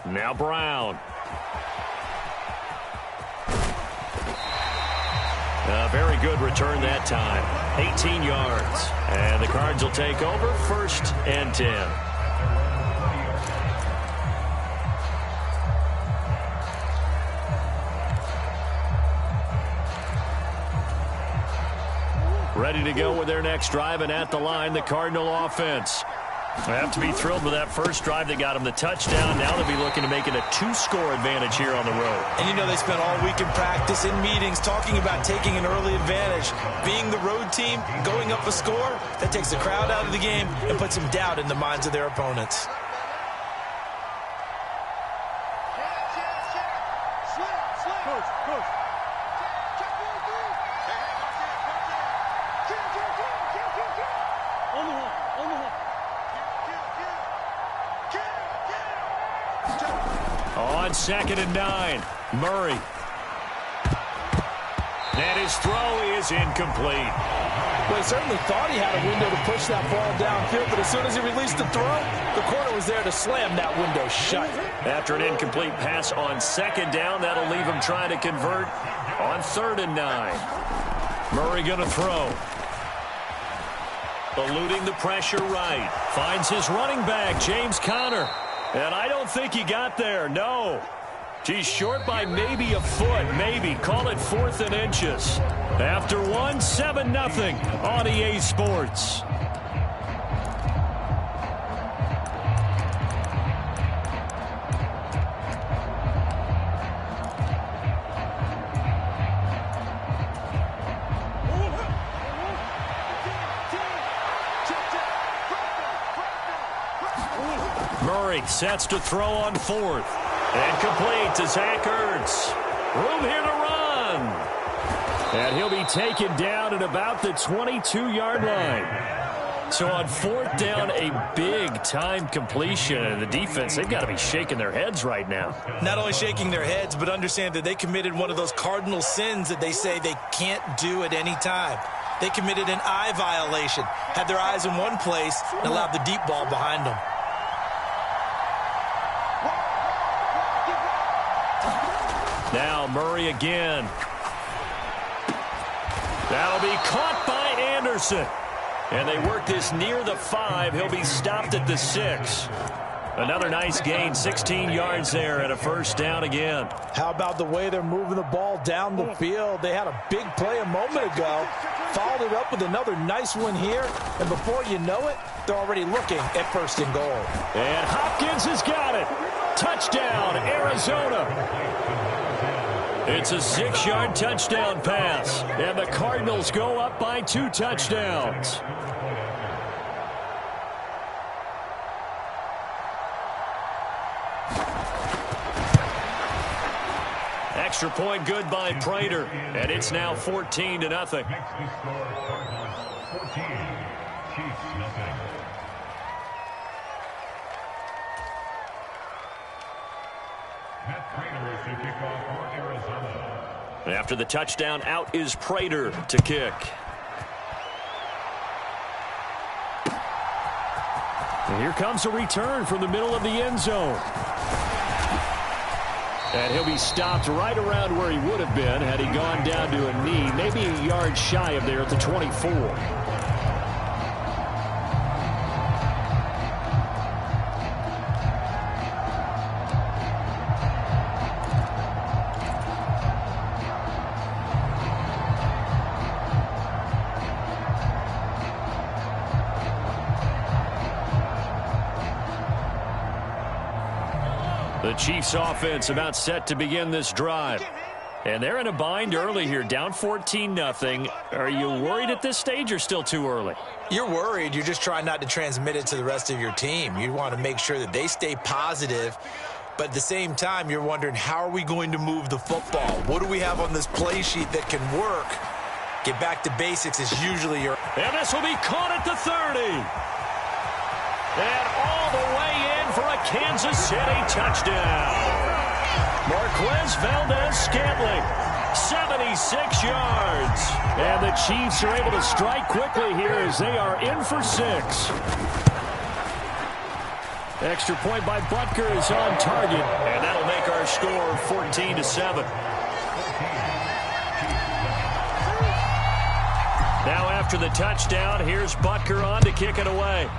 Now Brown. A very good return that time. 18 yards. And the Cards will take over 1st and 10. Ready to go with their next drive, and at the line, the Cardinal offense. They have to be thrilled with that first drive that got them the touchdown. Now they'll be looking to make it a 2-score advantage here on the road. And you know they spent all week in practice, in meetings, talking about taking an early advantage. Being the road team, going up a score, that takes the crowd out of the game and puts some doubt in the minds of their opponents. On 2nd and 9, Murray. And his throw is incomplete. Well, he certainly thought he had a window to push that ball downfield, but as soon as he released the throw, the corner was there to slam that window shut. After an incomplete pass on 2nd down, that'll leave him trying to convert on 3rd and 9. Murray going to throw. Eluding the pressure right. Finds his running back, James Conner. And I don't think he got there, no. He's short by maybe a foot, maybe. Call it 4th and inches. After one, 7-0 on EA Sports. Murray sets to throw on 4th. And complete to Zach Ertz. Room here to run. And he'll be taken down at about the 22-yard line. So on 4th down, a big-time completion. And the defense, they've got to be shaking their heads right now. Not only shaking their heads, but understand that they committed one of those cardinal sins that they say they can't do at any time. They committed an eye violation, had their eyes in one place, and allowed the deep ball behind them. Now Murray again. That'll be caught by Anderson. And they work this near the 5. He'll be stopped at the 6. Another nice gain, 16 yards there, and a 1st down again. How about the way they're moving the ball down the field? They had a big play a moment ago, followed it up with another nice one here, and before you know it, they're already looking at 1st and goal. And Hopkins has got it. Touchdown, Arizona. It's a 6-yard touchdown pass. And the Cardinals go up by 2 touchdowns. Extra point good by Prater. And it's now 14-0. Next to score, Cardinals 14, Chiefs nothing. Matt Prater to kick off for Arizona. After the touchdown, out is Prater to kick. And here comes a return from the middle of the end zone. And he'll be stopped right around where he would have been had he gone down to a knee, maybe a yard shy of there at the 24. The Chiefs offense about set to begin this drive. And they're in a bind early here, down 14-0. Are you worried at this stage or still too early? You're worried. You're just trying not to transmit it to the rest of your team. You want to make sure that they stay positive. But at the same time, you're wondering, how are we going to move the football? What do we have on this play sheet that can work? Get back to basics is usually your... And this will be caught at the 30. And all the way in for a Kansas City touchdown. Marquez Valdez-Scantling, 76 yards. And the Chiefs are able to strike quickly here as they are in for 6. Extra point by Butker is on target. And that'll make our score 14-7. Now after the touchdown, here's Butker on to kick it away.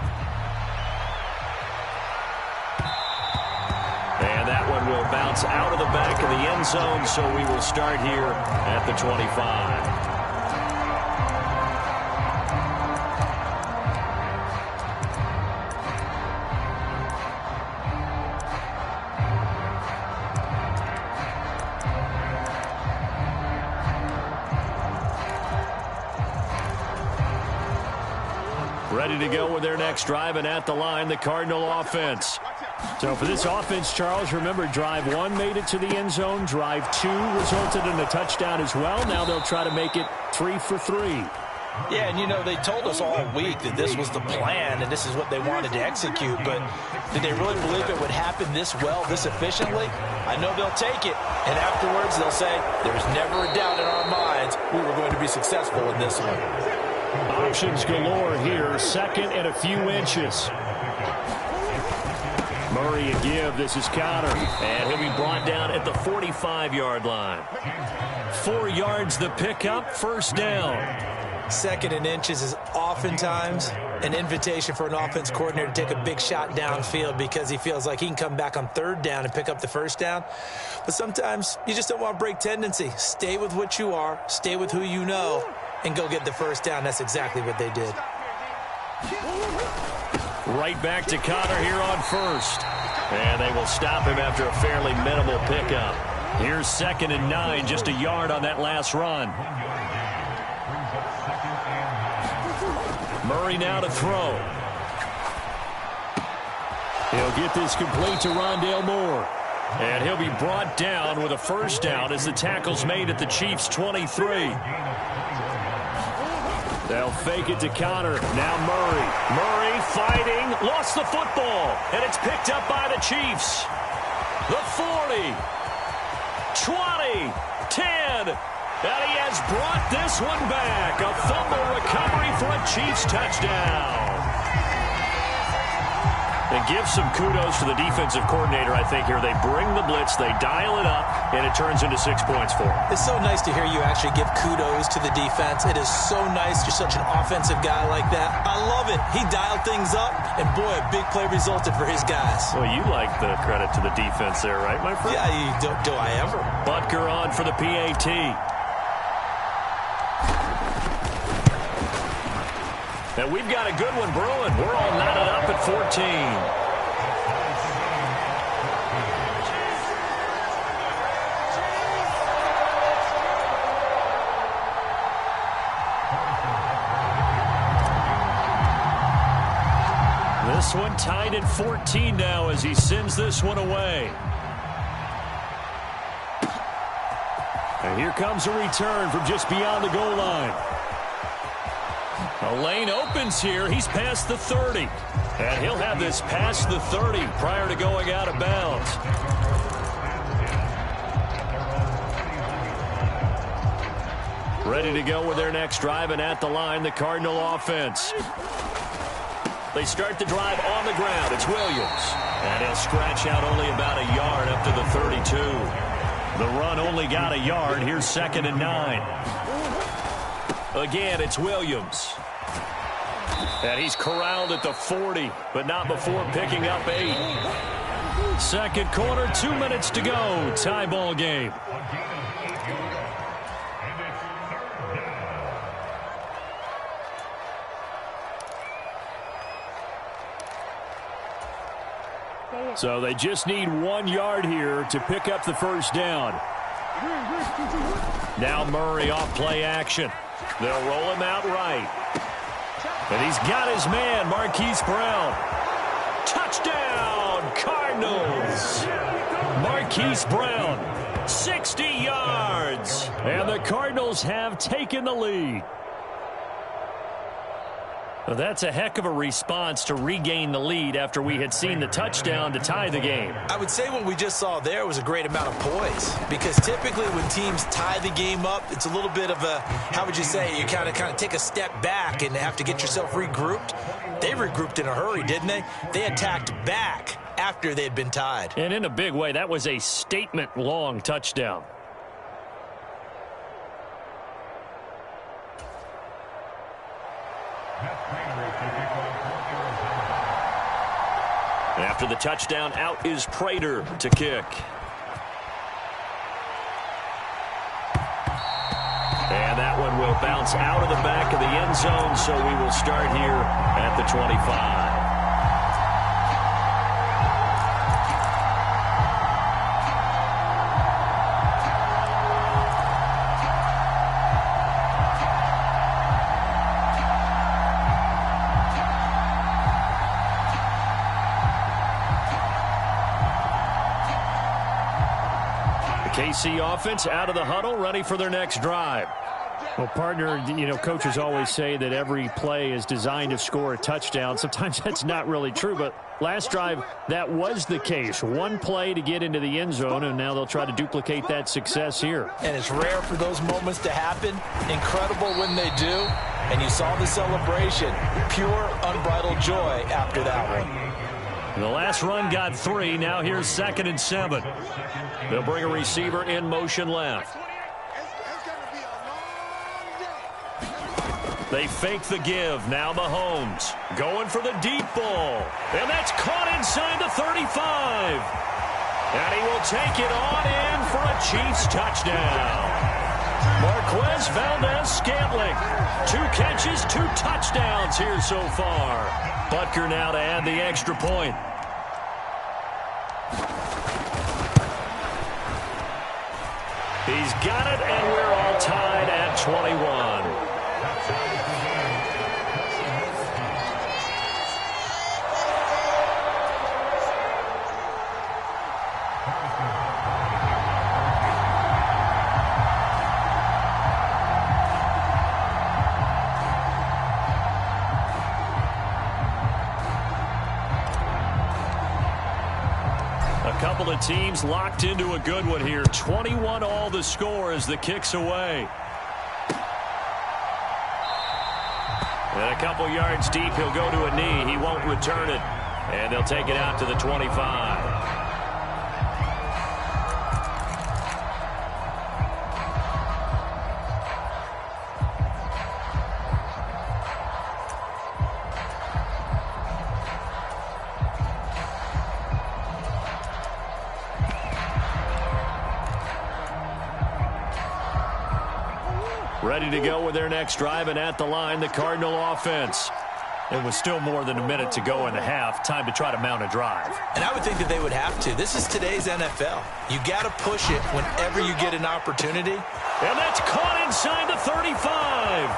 And that one will bounce out of the back of the end zone, so we will start here at the 25. Ready to go with their next drive, and at the line, the Cardinal offense. So for this offense, Charles, remember, drive 1 made it to the end zone. Drive 2 resulted in a touchdown as well. Now they'll try to make it 3 for 3. Yeah, and you know, they told us all week that this was the plan and this is what they wanted to execute, but did they really believe it would happen this well, this efficiently? I know they'll take it, and afterwards they'll say, there's never a doubt in our minds we were going to be successful in this one. Options galore here, second and a few inches. Murray a give. This is Connor. And he'll be brought down at the 45-yard line. 4 yards the pickup, first down. Second and inches is oftentimes an invitation for an offense coordinator to take a big shot downfield because he feels like he can come back on third down and pick up the first down. But sometimes you just don't want to break tendency. Stay with what you are, stay with who you know, and go get the first down. That's exactly what they did. Right back to Connor here on first. And they will stop him after a fairly minimal pickup. Here's 2nd and 9, just a yard on that last run. Murray now to throw. He'll get this complete to Rondale Moore. And he'll be brought down with a first down as the tackle's made at the Chiefs' 23. They'll fake it to Connor. Now Murray. Murray fighting. Lost the football. And it's picked up by the Chiefs. The 40. 20. 10. And he has brought this one back. A fumble recovery for a Chiefs touchdown. And give some kudos to the defensive coordinator, I think, here. They bring the blitz, they dial it up, and it turns into 6 points for them. It's so nice to hear you actually give kudos to the defense. It is so nice. You're such an offensive guy like that. I love it. He dialed things up, and boy, a big play resulted for his guys. Well, you like the credit to the defense there, right, my friend? Yeah, do I ever. Butker on for the PAT. And we've got a good one brewing. We're all knotted up at 14. This one tied at 14 now as he sends this one away. And here comes a return from just beyond the goal line. A lane opens here. He's past the 30. And he'll have this past the 30 prior to going out of bounds. Ready to go with their next drive, and at the line, the Cardinal offense. They start the drive on the ground. It's Williams. And he'll scratch out only about a yard up to the 32. The run only got a yard. Here's 2nd and 9. Again, it's Williams. And he's corralled at the 40, but not before picking up 8. Second quarter, 2 minutes to go. Tie ball game. So they just need 1 yard here to pick up the first down. Now Murray off play action. They'll roll him out right. And he's got his man, Marquise Brown. Touchdown, Cardinals. Marquise Brown, 60 yards. And the Cardinals have taken the lead. Well, that's a heck of a response to regain the lead after we had seen the touchdown to tie the game. I would say what we just saw there was a great amount of poise, because typically when teams tie the game up, it's a little bit of a, how would you say, you kind of take a step back and have to get yourself regrouped. They regrouped in a hurry, didn't they? They attacked back after they had been tied. And in a big way, that was a statement-long touchdown. After the touchdown, out is Prater to kick. And that one will bounce out of the back of the end zone, so we will start here at the 25. KC offense out of the huddle, ready for their next drive. Well, partner, you know, coaches always say that every play is designed to score a touchdown. Sometimes that's not really true, but last drive, that was the case. 1 play to get into the end zone, and now they'll try to duplicate that success here. And it's rare for those moments to happen. Incredible when they do. And you saw the celebration. Pure, unbridled joy after that one. The last run got 3. Now here's 2nd and 7. They'll bring a receiver in motion left. They fake the give. Now Mahomes going for the deep ball. And that's caught inside the 35. And he will take it on in for a Chiefs touchdown. Marquez Valdez-Scantling. 2 catches, 2 touchdowns here so far. Butker now to add the extra point. He's got it, and we're all tied at 21. Couple of teams locked into a good one here. 21 all the score as the kick's away. And a couple yards deep, he'll go to a knee. He won't return it. And they'll take it out to the 25. Ready to go with their next drive, and at the line, the Cardinal offense. It was still more than a minute to go in the half. Time to try to mount a drive. And I would think that they would have to. This is today's NFL. You got to push it whenever you get an opportunity. And that's caught inside the 35.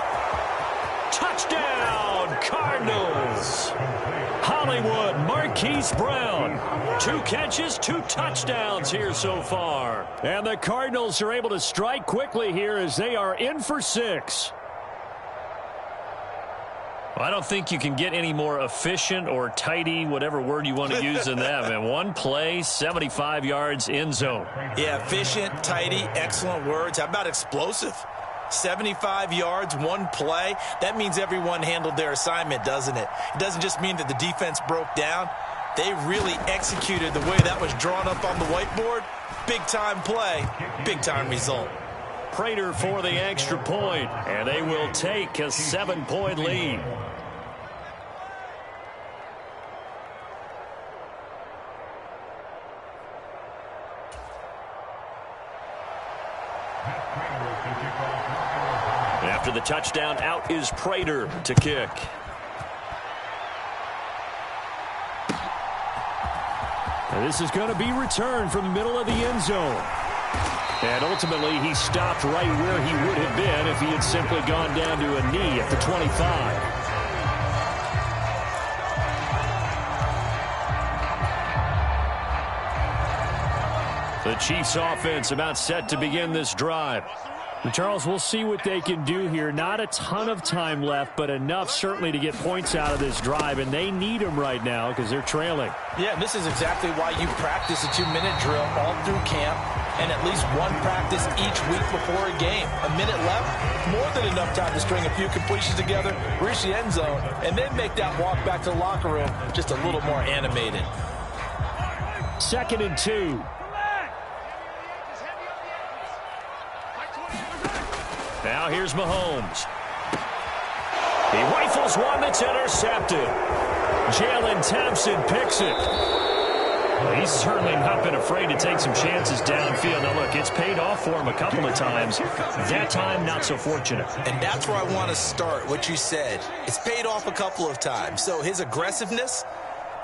Touchdown, Cardinals. Hollywood, Marquise Brown. 2 catches, 2 touchdowns here so far. And the Cardinals are able to strike quickly here as they are in for 6. I don't think you can get any more efficient or tidy, whatever word you want to use in that. Man, one play, 75 yards in zone. Yeah, efficient, tidy, excellent words. How about explosive? 75 yards, one play. That means everyone handled their assignment, doesn't it? It doesn't just mean that the defense broke down. They really executed the way that was drawn up on the whiteboard. Big-time play, big-time result. Prater for the extra point, and they will take a 7-point lead. After the touchdown, out is Prater to kick. And this is going to be returned from the middle of the end zone. And ultimately, he stopped right where he would have been if he had simply gone down to a knee at the 25. The Chiefs offense about set to begin this drive. And Charles, we'll see what they can do here. Not a ton of time left, but enough certainly to get points out of this drive, and they need them right now because they're trailing. Yeah, and this is exactly why you practice a 2-minute drill all through camp and at least one practice each week before a game. A minute left, more than enough time to string a few completions together, reach the end zone, and then make that walk back to the locker room just a little more animated. 2nd and 2. Now here's Mahomes. He rifles one that's intercepted. Jalen Thompson picks it. Well, he's certainly not been afraid to take some chances downfield. Now, look, it's paid off for him a couple of times. That time, not so fortunate. And that's where I want to start, what you said. It's paid off a couple of times. So his aggressiveness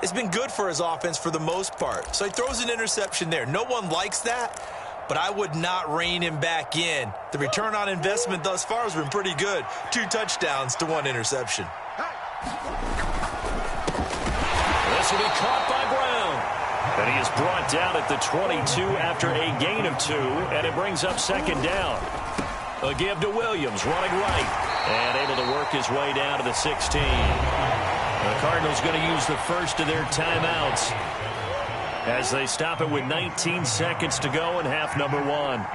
has been good for his offense for the most part. So he throws an interception there. No one likes that, but I would not rein him back in. The return on investment thus far has been pretty good. 2 touchdowns to 1 interception. This will be caught by Brown. And he is brought down at the 22 after a gain of 2, and it brings up 2nd down. A give to Williams, running right, and able to work his way down to the 16. The Cardinals going to use the first of their timeouts as they stop it with 19 seconds to go in half number 1.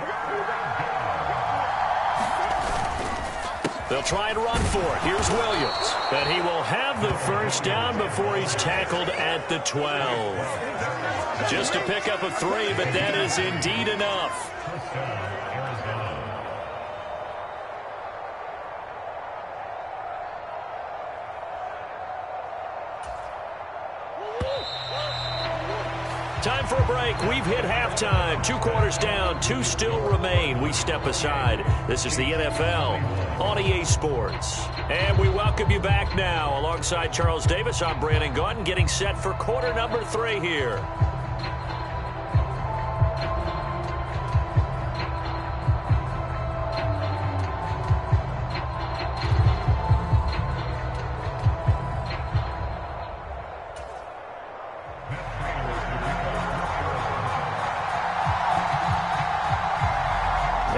They'll try and run for it. Here's Williams. And he will have the first down before he's tackled at the 12. Just to pick up a 3, but that is indeed enough. Time for a break. We've hit halftime. 2 quarters down. 2 still remain. We step aside. This is the NFL on EA Sports. And we welcome you back now. Alongside Charles Davis, I'm Brandon Gaudin, getting set for quarter number 3 here.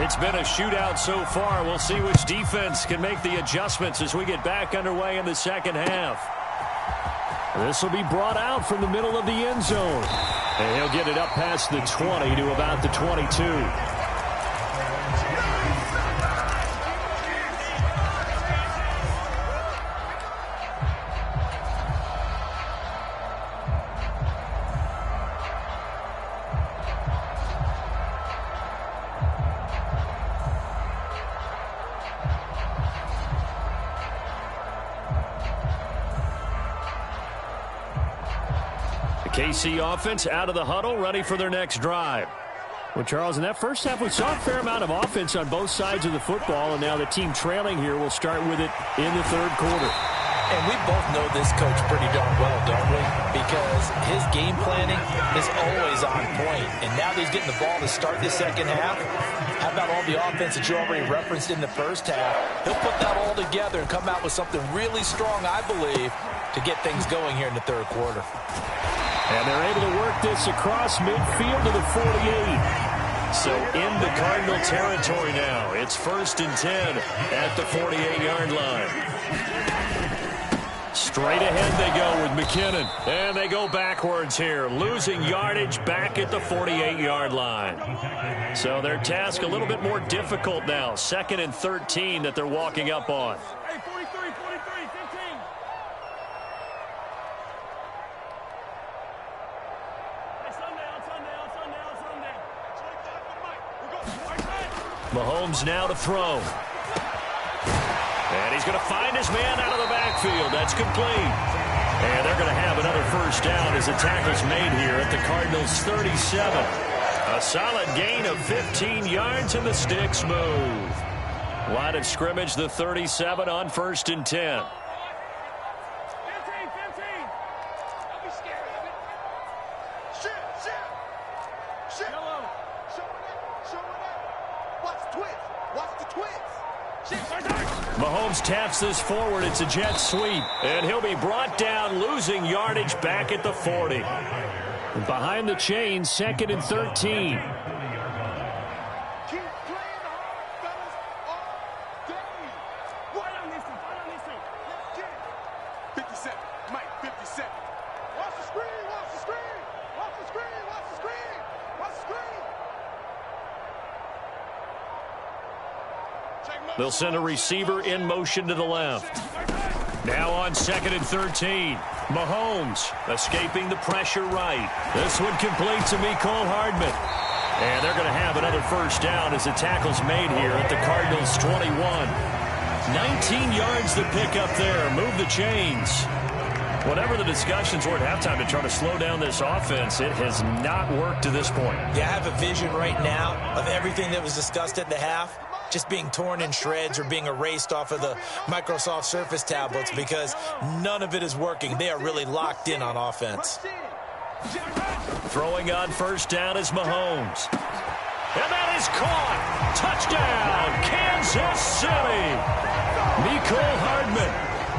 It's been a shootout so far. We'll see which defense can make the adjustments as we get back underway in the second half. This will be brought out from the middle of the end zone. And he'll get it up past the 20 to about the 22. KC offense out of the huddle, ready for their next drive. Well, Charles, in that first half, we saw a fair amount of offense on both sides of the football, and now the team trailing here will start with it in the 3rd quarter. And we both know this coach pretty darn well, don't we? Because his game planning is always on point. And now that he's getting the ball to start the second half, how about all the offense that you already referenced in the first half? He'll put that all together and come out with something really strong, I believe, to get things going here in the 3rd quarter. And they're able to work this across midfield to the 48. So into Cardinal territory now. It's 1st and 10 at the 48-yard line. Straight ahead they go with McKinnon. And they go backwards here, losing yardage back at the 48-yard line. So their task a little bit more difficult now. 2nd and 13 that they're walking up on. Hey, 43, 15. Hey, Sunday. 25 for Mike. We're going right side. Mahomes now to throw. And he's going to find his man out of the backfield. That's complete. And they're going to have another first down as the tackle's made here at the Cardinals' 37. A solid gain of 15 yards and the sticks move. Line of scrimmage, the 37 on 1st and 10. 15. Don't be scared of it. Shit. Yellow. Show it up. Watch the twist. Shit, right there. Mahomes taps this forward. It's a jet sweep. And he'll be brought down, losing yardage back at the 40. Behind the chains, 2nd and 13. Keep playing hard, fellas, all day. Right on this thing. Let's get it. 57, Mike, 57. Watch the screen. They'll send a receiver in motion to the left. Now on 2nd and 13. Mahomes escaping the pressure right. This one complete to Mecole Hardman. And they're going to have another first down as the tackle's made here at the Cardinals' 21. 19 yards to pick up there. Move the chains. Whatever the discussions were at halftime to try to slow down this offense, it has not worked to this point. Yeah, I have a vision right now of everything that was discussed at the half just being torn in shreds or being erased off of the Microsoft Surface tablets because none of it is working. They are really locked in on offense. Throwing on first down is Mahomes. And that is caught. Touchdown, Kansas City. Mecole Hardman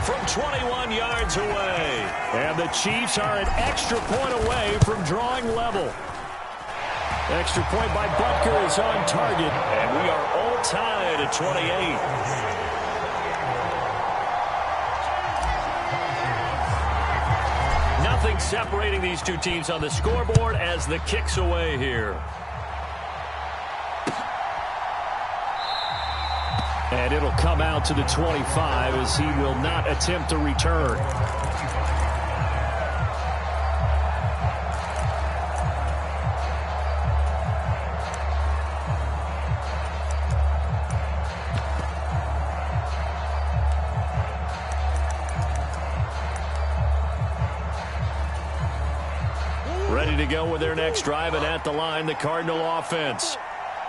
from 21 yards away. And the Chiefs are an extra point away from drawing level. Extra point by Butker is on target. And we are all tied at 28. Nothing separating these two teams on the scoreboard as the kick's away here. And it'll come out to the 25 as he will not attempt a return. Ready to go with their next drive, and at the line, the Cardinal offense.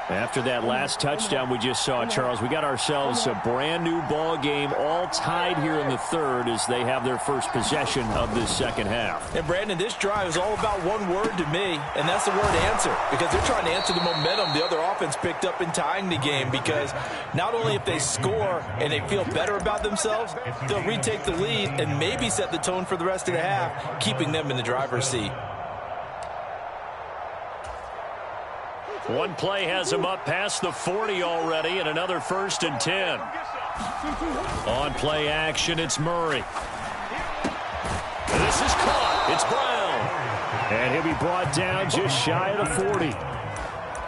After that last touchdown we just saw, Charles, we got ourselves a brand new ball game, all tied here in the third as they have their first possession of this second half. And Brandon, this drive is all about one word to me, and that's the word answer, because they're trying to answer the momentum the other offense picked up in tying the game, because not only if they score and they feel better about themselves, they'll retake the lead and maybe set the tone for the rest of the half, keeping them in the driver's seat. One play has him up past the 40 already, and another 1st and 10. On play action, it's Murray. This is caught. It's Brown. And he'll be brought down just shy of the 40.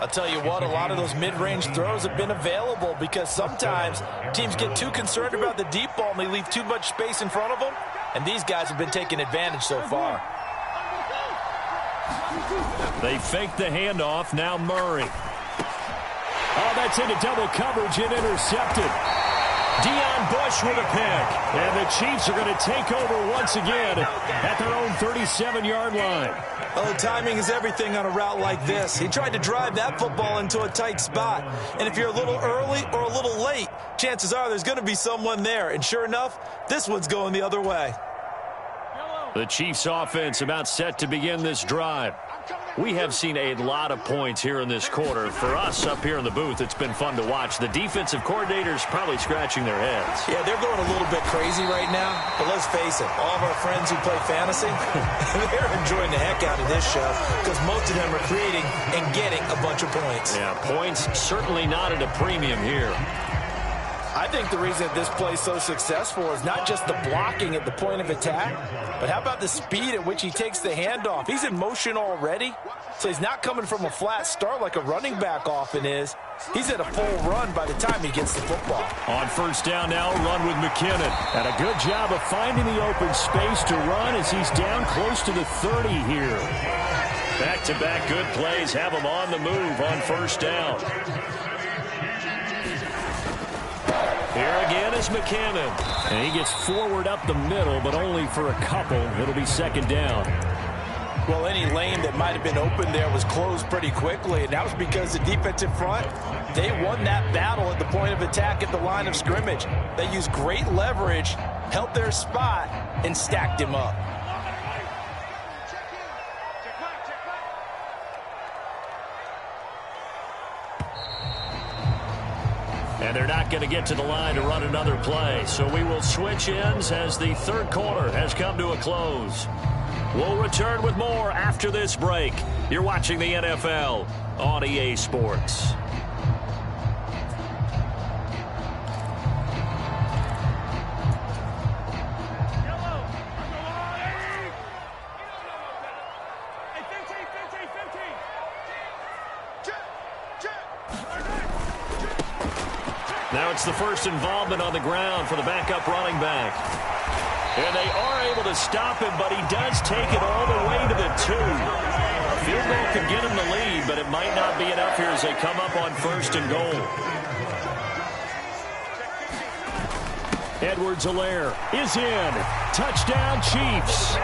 I'll tell you what, a lot of those mid-range throws have been available because sometimes teams get too concerned about the deep ball and they leave too much space in front of them, and these guys have been taking advantage so far. They fake the handoff. Now Murray. Oh, that's into double coverage and intercepted. Deion Bush with a pick. And the Chiefs are going to take over once again at their own 37-yard line. Well, the timing is everything on a route like this. He tried to drive that football into a tight spot. And if you're a little early or a little late, chances are there's going to be someone there. And sure enough, this one's going the other way. The Chiefs offense about set to begin this drive. We have seen a lot of points here in this quarter. For us up here in the booth, it's been fun to watch. The defensive coordinators probably scratching their heads. Yeah, they're going a little bit crazy right now. But let's face it, all of our friends who play fantasy, they're enjoying the heck out of this show because most of them are creating and getting a bunch of points. Yeah, points certainly not at a premium here. I I think the reason that this play is so successful is not just the blocking at the point of attack, but how about the speed at which he takes the handoff? He's in motion already, so he's not coming from a flat start like a running back often is. He's at a full run by the time he gets the football. On first down now, run with McKinnon. And a good job of finding the open space to run as he's down close to the 30 here. Back-to-back good plays have him on the move on first down. Here again is McKinnon. And he gets forward up the middle, but only for a couple. It'll be second down. Well, any lane that might have been open there was closed pretty quickly, and that was because the defensive front, they won that battle at the point of attack at the line of scrimmage. They used great leverage, held their spot, and stacked him up. And they're not going to get to the line to run another play, so we will switch ends as the third quarter has come to a close. We'll return with more after this break. You're watching the NFL on EA Sports. Now it's the first involvement on the ground for the backup running back. And they are able to stop him, but he does take it all the way to the 2. Field goal could get him the lead, but it might not be enough here as they come up on first and goal. Edwards-Helaire is in. Touchdown, Chiefs.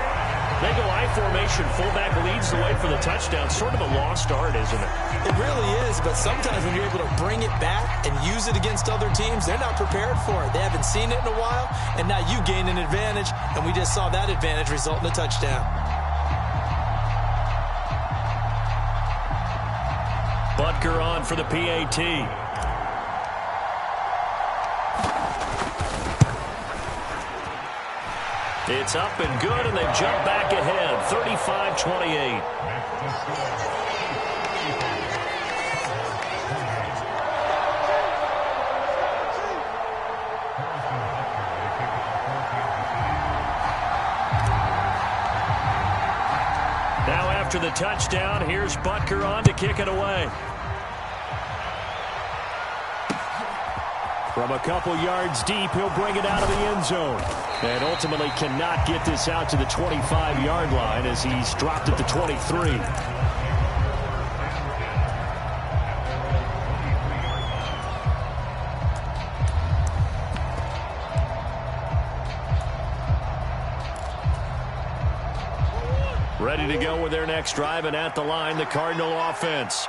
They go I formation. Fullback leads the way for the touchdown. Sort of a lost art, isn't it? It really is, but sometimes when you're able to bring it back and use it against other teams, they're not prepared for it. They haven't seen it in a while, and now you gain an advantage, and we just saw that advantage result in a touchdown. Butker on for the PAT. It's up and good, and they've jumped back ahead, 35-28. Now after the touchdown, here's Butker on to kick it away. From a couple yards deep, he'll bring it out of the end zone. And ultimately cannot get this out to the 25-yard line as he's dropped at the 23. Ready to go with their next drive, and at the line, the Cardinal offense.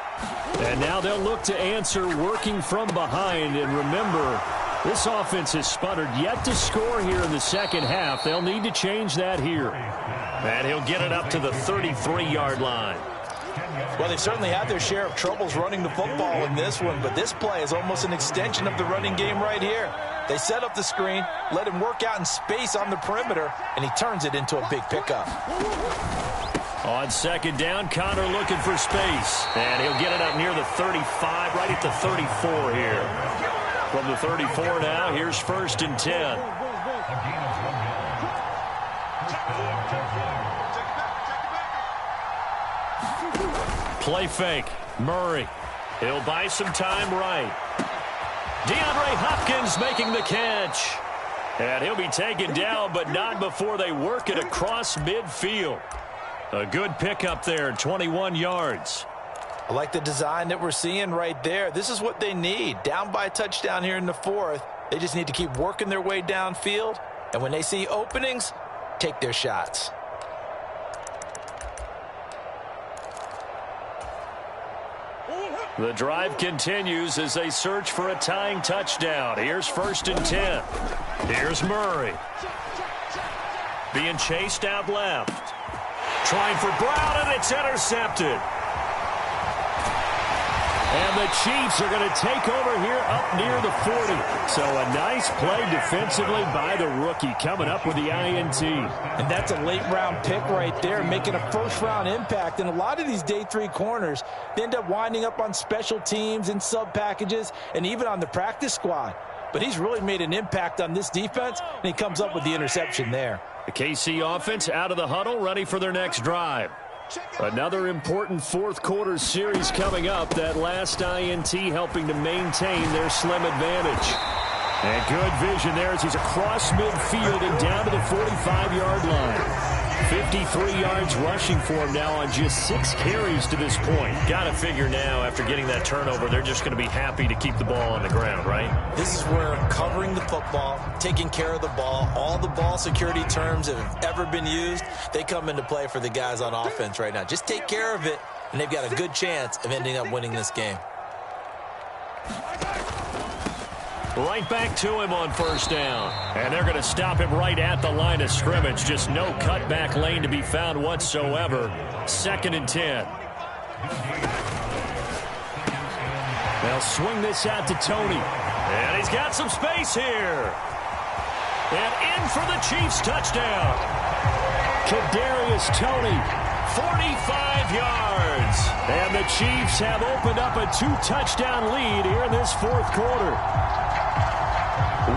And now they'll look to answer working from behind. And remember, this offense has sputtered yet to score here in the second half. They'll need to change that here. And he'll get it up to the 33-yard line. Well, they've certainly had their share of troubles running the football in this one, but this play is almost an extension of the running game right here. They set up the screen, let him work out in space on the perimeter, and he turns it into a big pickup. On second down, Connor looking for space. And he'll get it up near the 35, right at the 34 here. From the 34 now, here's first and 10. Play fake. Murray. He'll buy some time right. DeAndre Hopkins making the catch. And he'll be taken down, but not before they work it across midfield. A good pickup there, 21 yards. I like the design that we're seeing right there. This is what they need. Down by a touchdown here in the fourth. They just need to keep working their way downfield. And when they see openings, take their shots. The drive continues as they search for a tying touchdown. Here's first and 10. Here's Murray. Being chased out left. Trying for Brown, and it's intercepted. And the Chiefs are going to take over here up near the 40. So a nice play defensively by the rookie coming up with the INT. And that's a late-round pick right there, making a first-round impact. And a lot of these day three corners, they end up winding up on special teams and sub-packages and even on the practice squad. but he's really made an impact on this defense, and he comes up with the interception there. The KC offense out of the huddle, ready for their next drive. Another important fourth quarter series coming up. That last INT helping to maintain their slim advantage. And good vision there as he's across midfield and down to the 45-yard line. 53 yards rushing for him now on just 6 carries to this point. Got to figure now, after getting that turnover, they're just going to be happy to keep the ball on the ground, right? This is where covering the football, taking care of the ball, all the ball security terms that have ever been used, they come into play for the guys on offense right now. Just take care of it, and they've got a good chance of ending up winning this game. Right back to him on first down. And they're going to stop him right at the line of scrimmage. Just no cutback lane to be found whatsoever. 2nd and 10. They'll swing this out to Tony. And he's got some space here. And in for the Chiefs touchdown. Kadarius Toney, 45 yards. And the Chiefs have opened up a 2-touchdown lead here in this fourth quarter.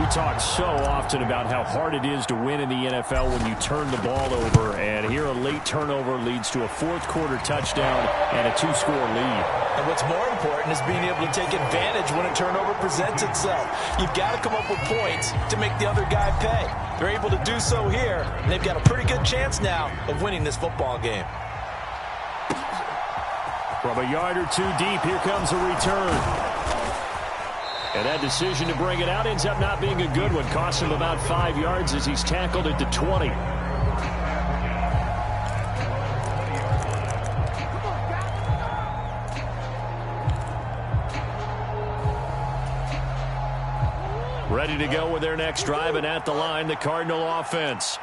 We talk so often about how hard it is to win in the NFL when you turn the ball over, and here a late turnover leads to a fourth quarter touchdown and a 2-score lead. And what's more important is being able to take advantage when a turnover presents itself. You've got to come up with points to make the other guy pay. They're able to do so here, and they've got a pretty good chance now of winning this football game. From a yard or two deep, here comes a return. And that decision to bring it out ends up not being a good one. Costs him about 5 yards as he's tackled at the 20. Ready to go with their next drive, and at the line, the Cardinal offense.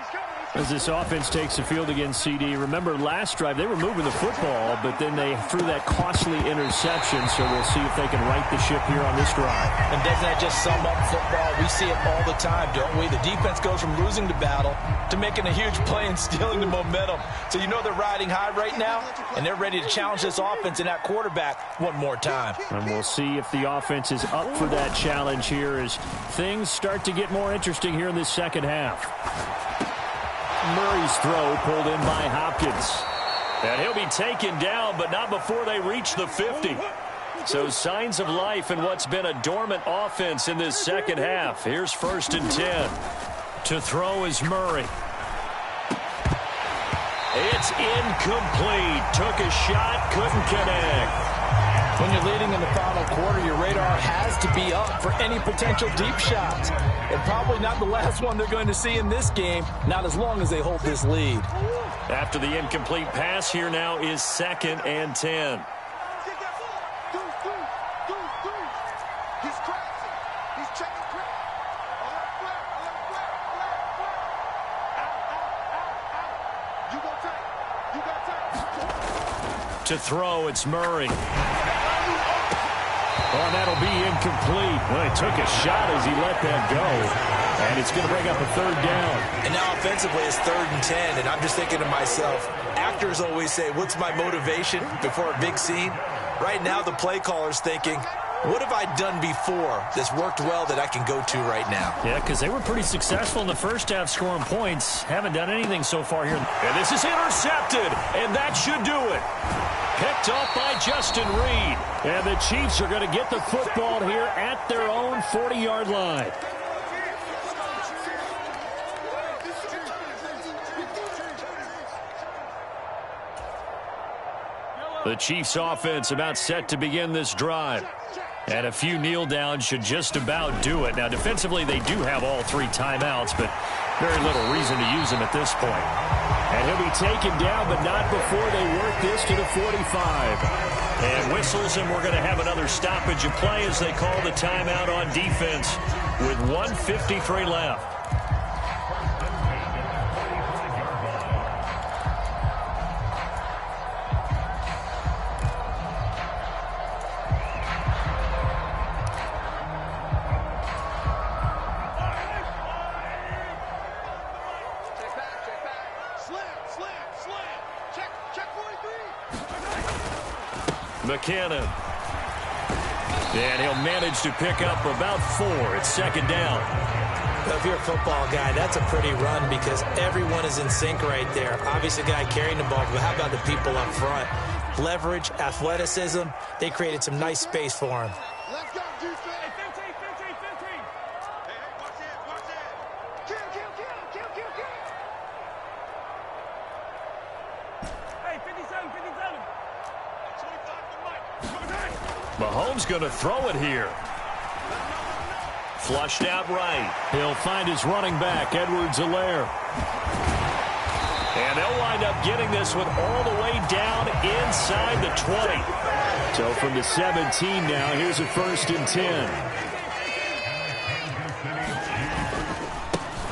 As this offense takes the field against CD, remember last drive they were moving the football, but then they threw that costly interception, so we'll see if they can right the ship here on this drive. And doesn't that just sum up football? We see it all the time, don't we? The defense goes from losing the battle to making a huge play and stealing the momentum. So you know they're riding high right now, and they're ready to challenge this offense and that quarterback one more time. And we'll see if the offense is up for that challenge here as things start to get more interesting here in this second half. Murray's throw pulled in by Hopkins. And he'll be taken down, but not before they reach the 50. So signs of life in what's been a dormant offense in this second half. Here's 1st and 10. To throw is Murray. It's incomplete. Took a shot, couldn't connect. When you're leading in the final quarter, your radar has to be up for any potential deep shots. And probably not the last one they're going to see in this game, not as long as they hold this lead. After the incomplete pass, here now is 2nd and 10. He's crashing. He's checking crack. Alert flare. Alert flare. Alert flare. Out. You got time. To throw, it's Murray. Oh, that'll be incomplete. Well, he took a shot as he let that go. And it's going to bring up a 3rd down. And now offensively it's 3rd and 10. And I'm just thinking to myself, actors always say, what's my motivation before a big scene? Right now the play caller's thinking, what have I done before that's worked well that I can go to right now? Yeah, because they were pretty successful in the first half scoring points. Haven't done anything so far here. And this is intercepted, and that should do it. Picked off by Justin Reed. And the Chiefs are going to get the football here at their own 40-yard line. The Chiefs offense about set to begin this drive. And a few kneel downs should just about do it. Now, defensively, they do have all 3 timeouts, but very little reason to use them at this point. And he'll be taken down, but not before they work this to the 45. And whistles, and we're going to have another stoppage of play as they call the timeout on defense with 1:53 left. McKinnon. And he'll manage to pick up about 4 at second down. Well, if you're a football guy, that's a pretty run because everyone is in sync right there. Obviously, the guy carrying the ball, but how about the people up front? Leverage, athleticism, they created some nice space for him. Let's go, defense. Hey, 15. Hey, watch it. Kill. Hey, 57. 25 to Mike. Mahomes going to throw it here. Flushed out right. He'll find his running back, Edwards-Helaire. And they'll wind up getting this one all the way down inside the 20. So from the 17 now, here's a 1st and 10.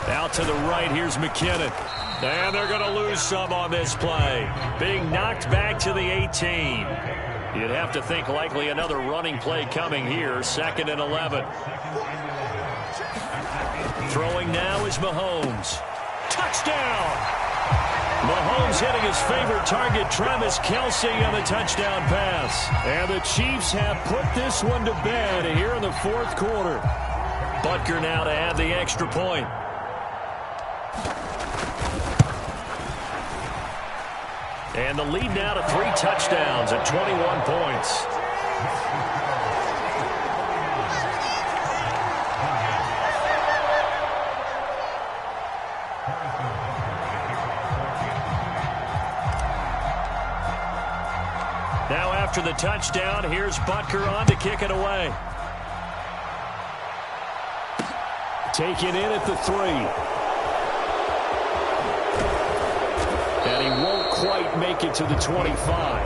Out to the right, here's McKinnon. And they're going to lose some on this play. Being knocked back to the 18. You'd have to think likely another running play coming here. 2nd and 11. Throwing now is Mahomes. Touchdown! Mahomes hitting his favorite target, Travis Kelce, on the touchdown pass. And the Chiefs have put this one to bed here in the 4th quarter. Butker now to add the extra point. And the lead now to 3 touchdowns at 21 points. Now after the touchdown, here's Butker on to kick it away. Taken in at the 3. And he won't quite make it to the 25.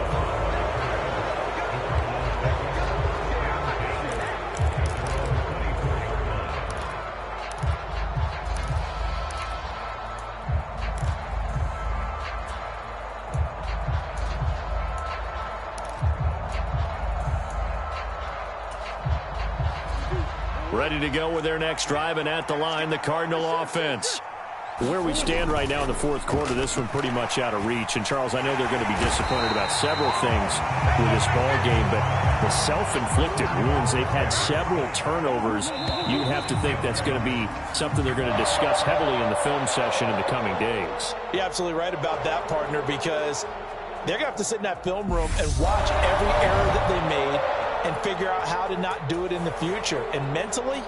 Ready to go with their next drive, and at the line, the Cardinal offense. Where we stand right now in the 4th quarter, this one pretty much out of reach. And, Charles, I know they're going to be disappointed about several things with this ball game, but the self-inflicted wounds, they've had several turnovers. You have to think that's going to be something they're going to discuss heavily in the film session in the coming days. You're absolutely right about that, partner, because they're going to have to sit in that film room and watch every error that they made and figure out how to not do it in the future. And mentally,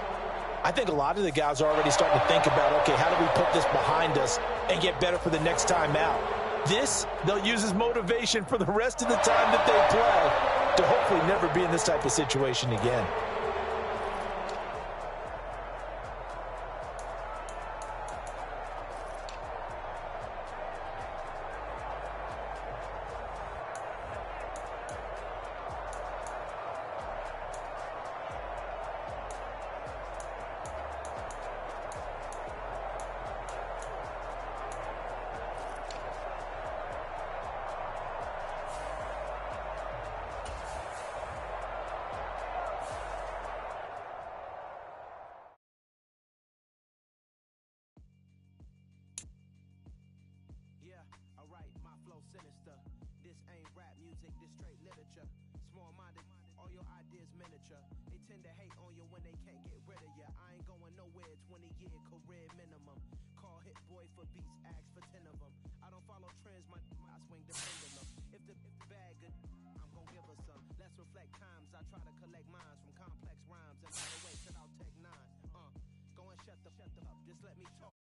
I think a lot of the guys are already starting to think about, okay, how do we put this behind us and get better for the next time out? This, they'll use as motivation for the rest of the time that they play to hopefully never be in this type of situation again. Just let me talk.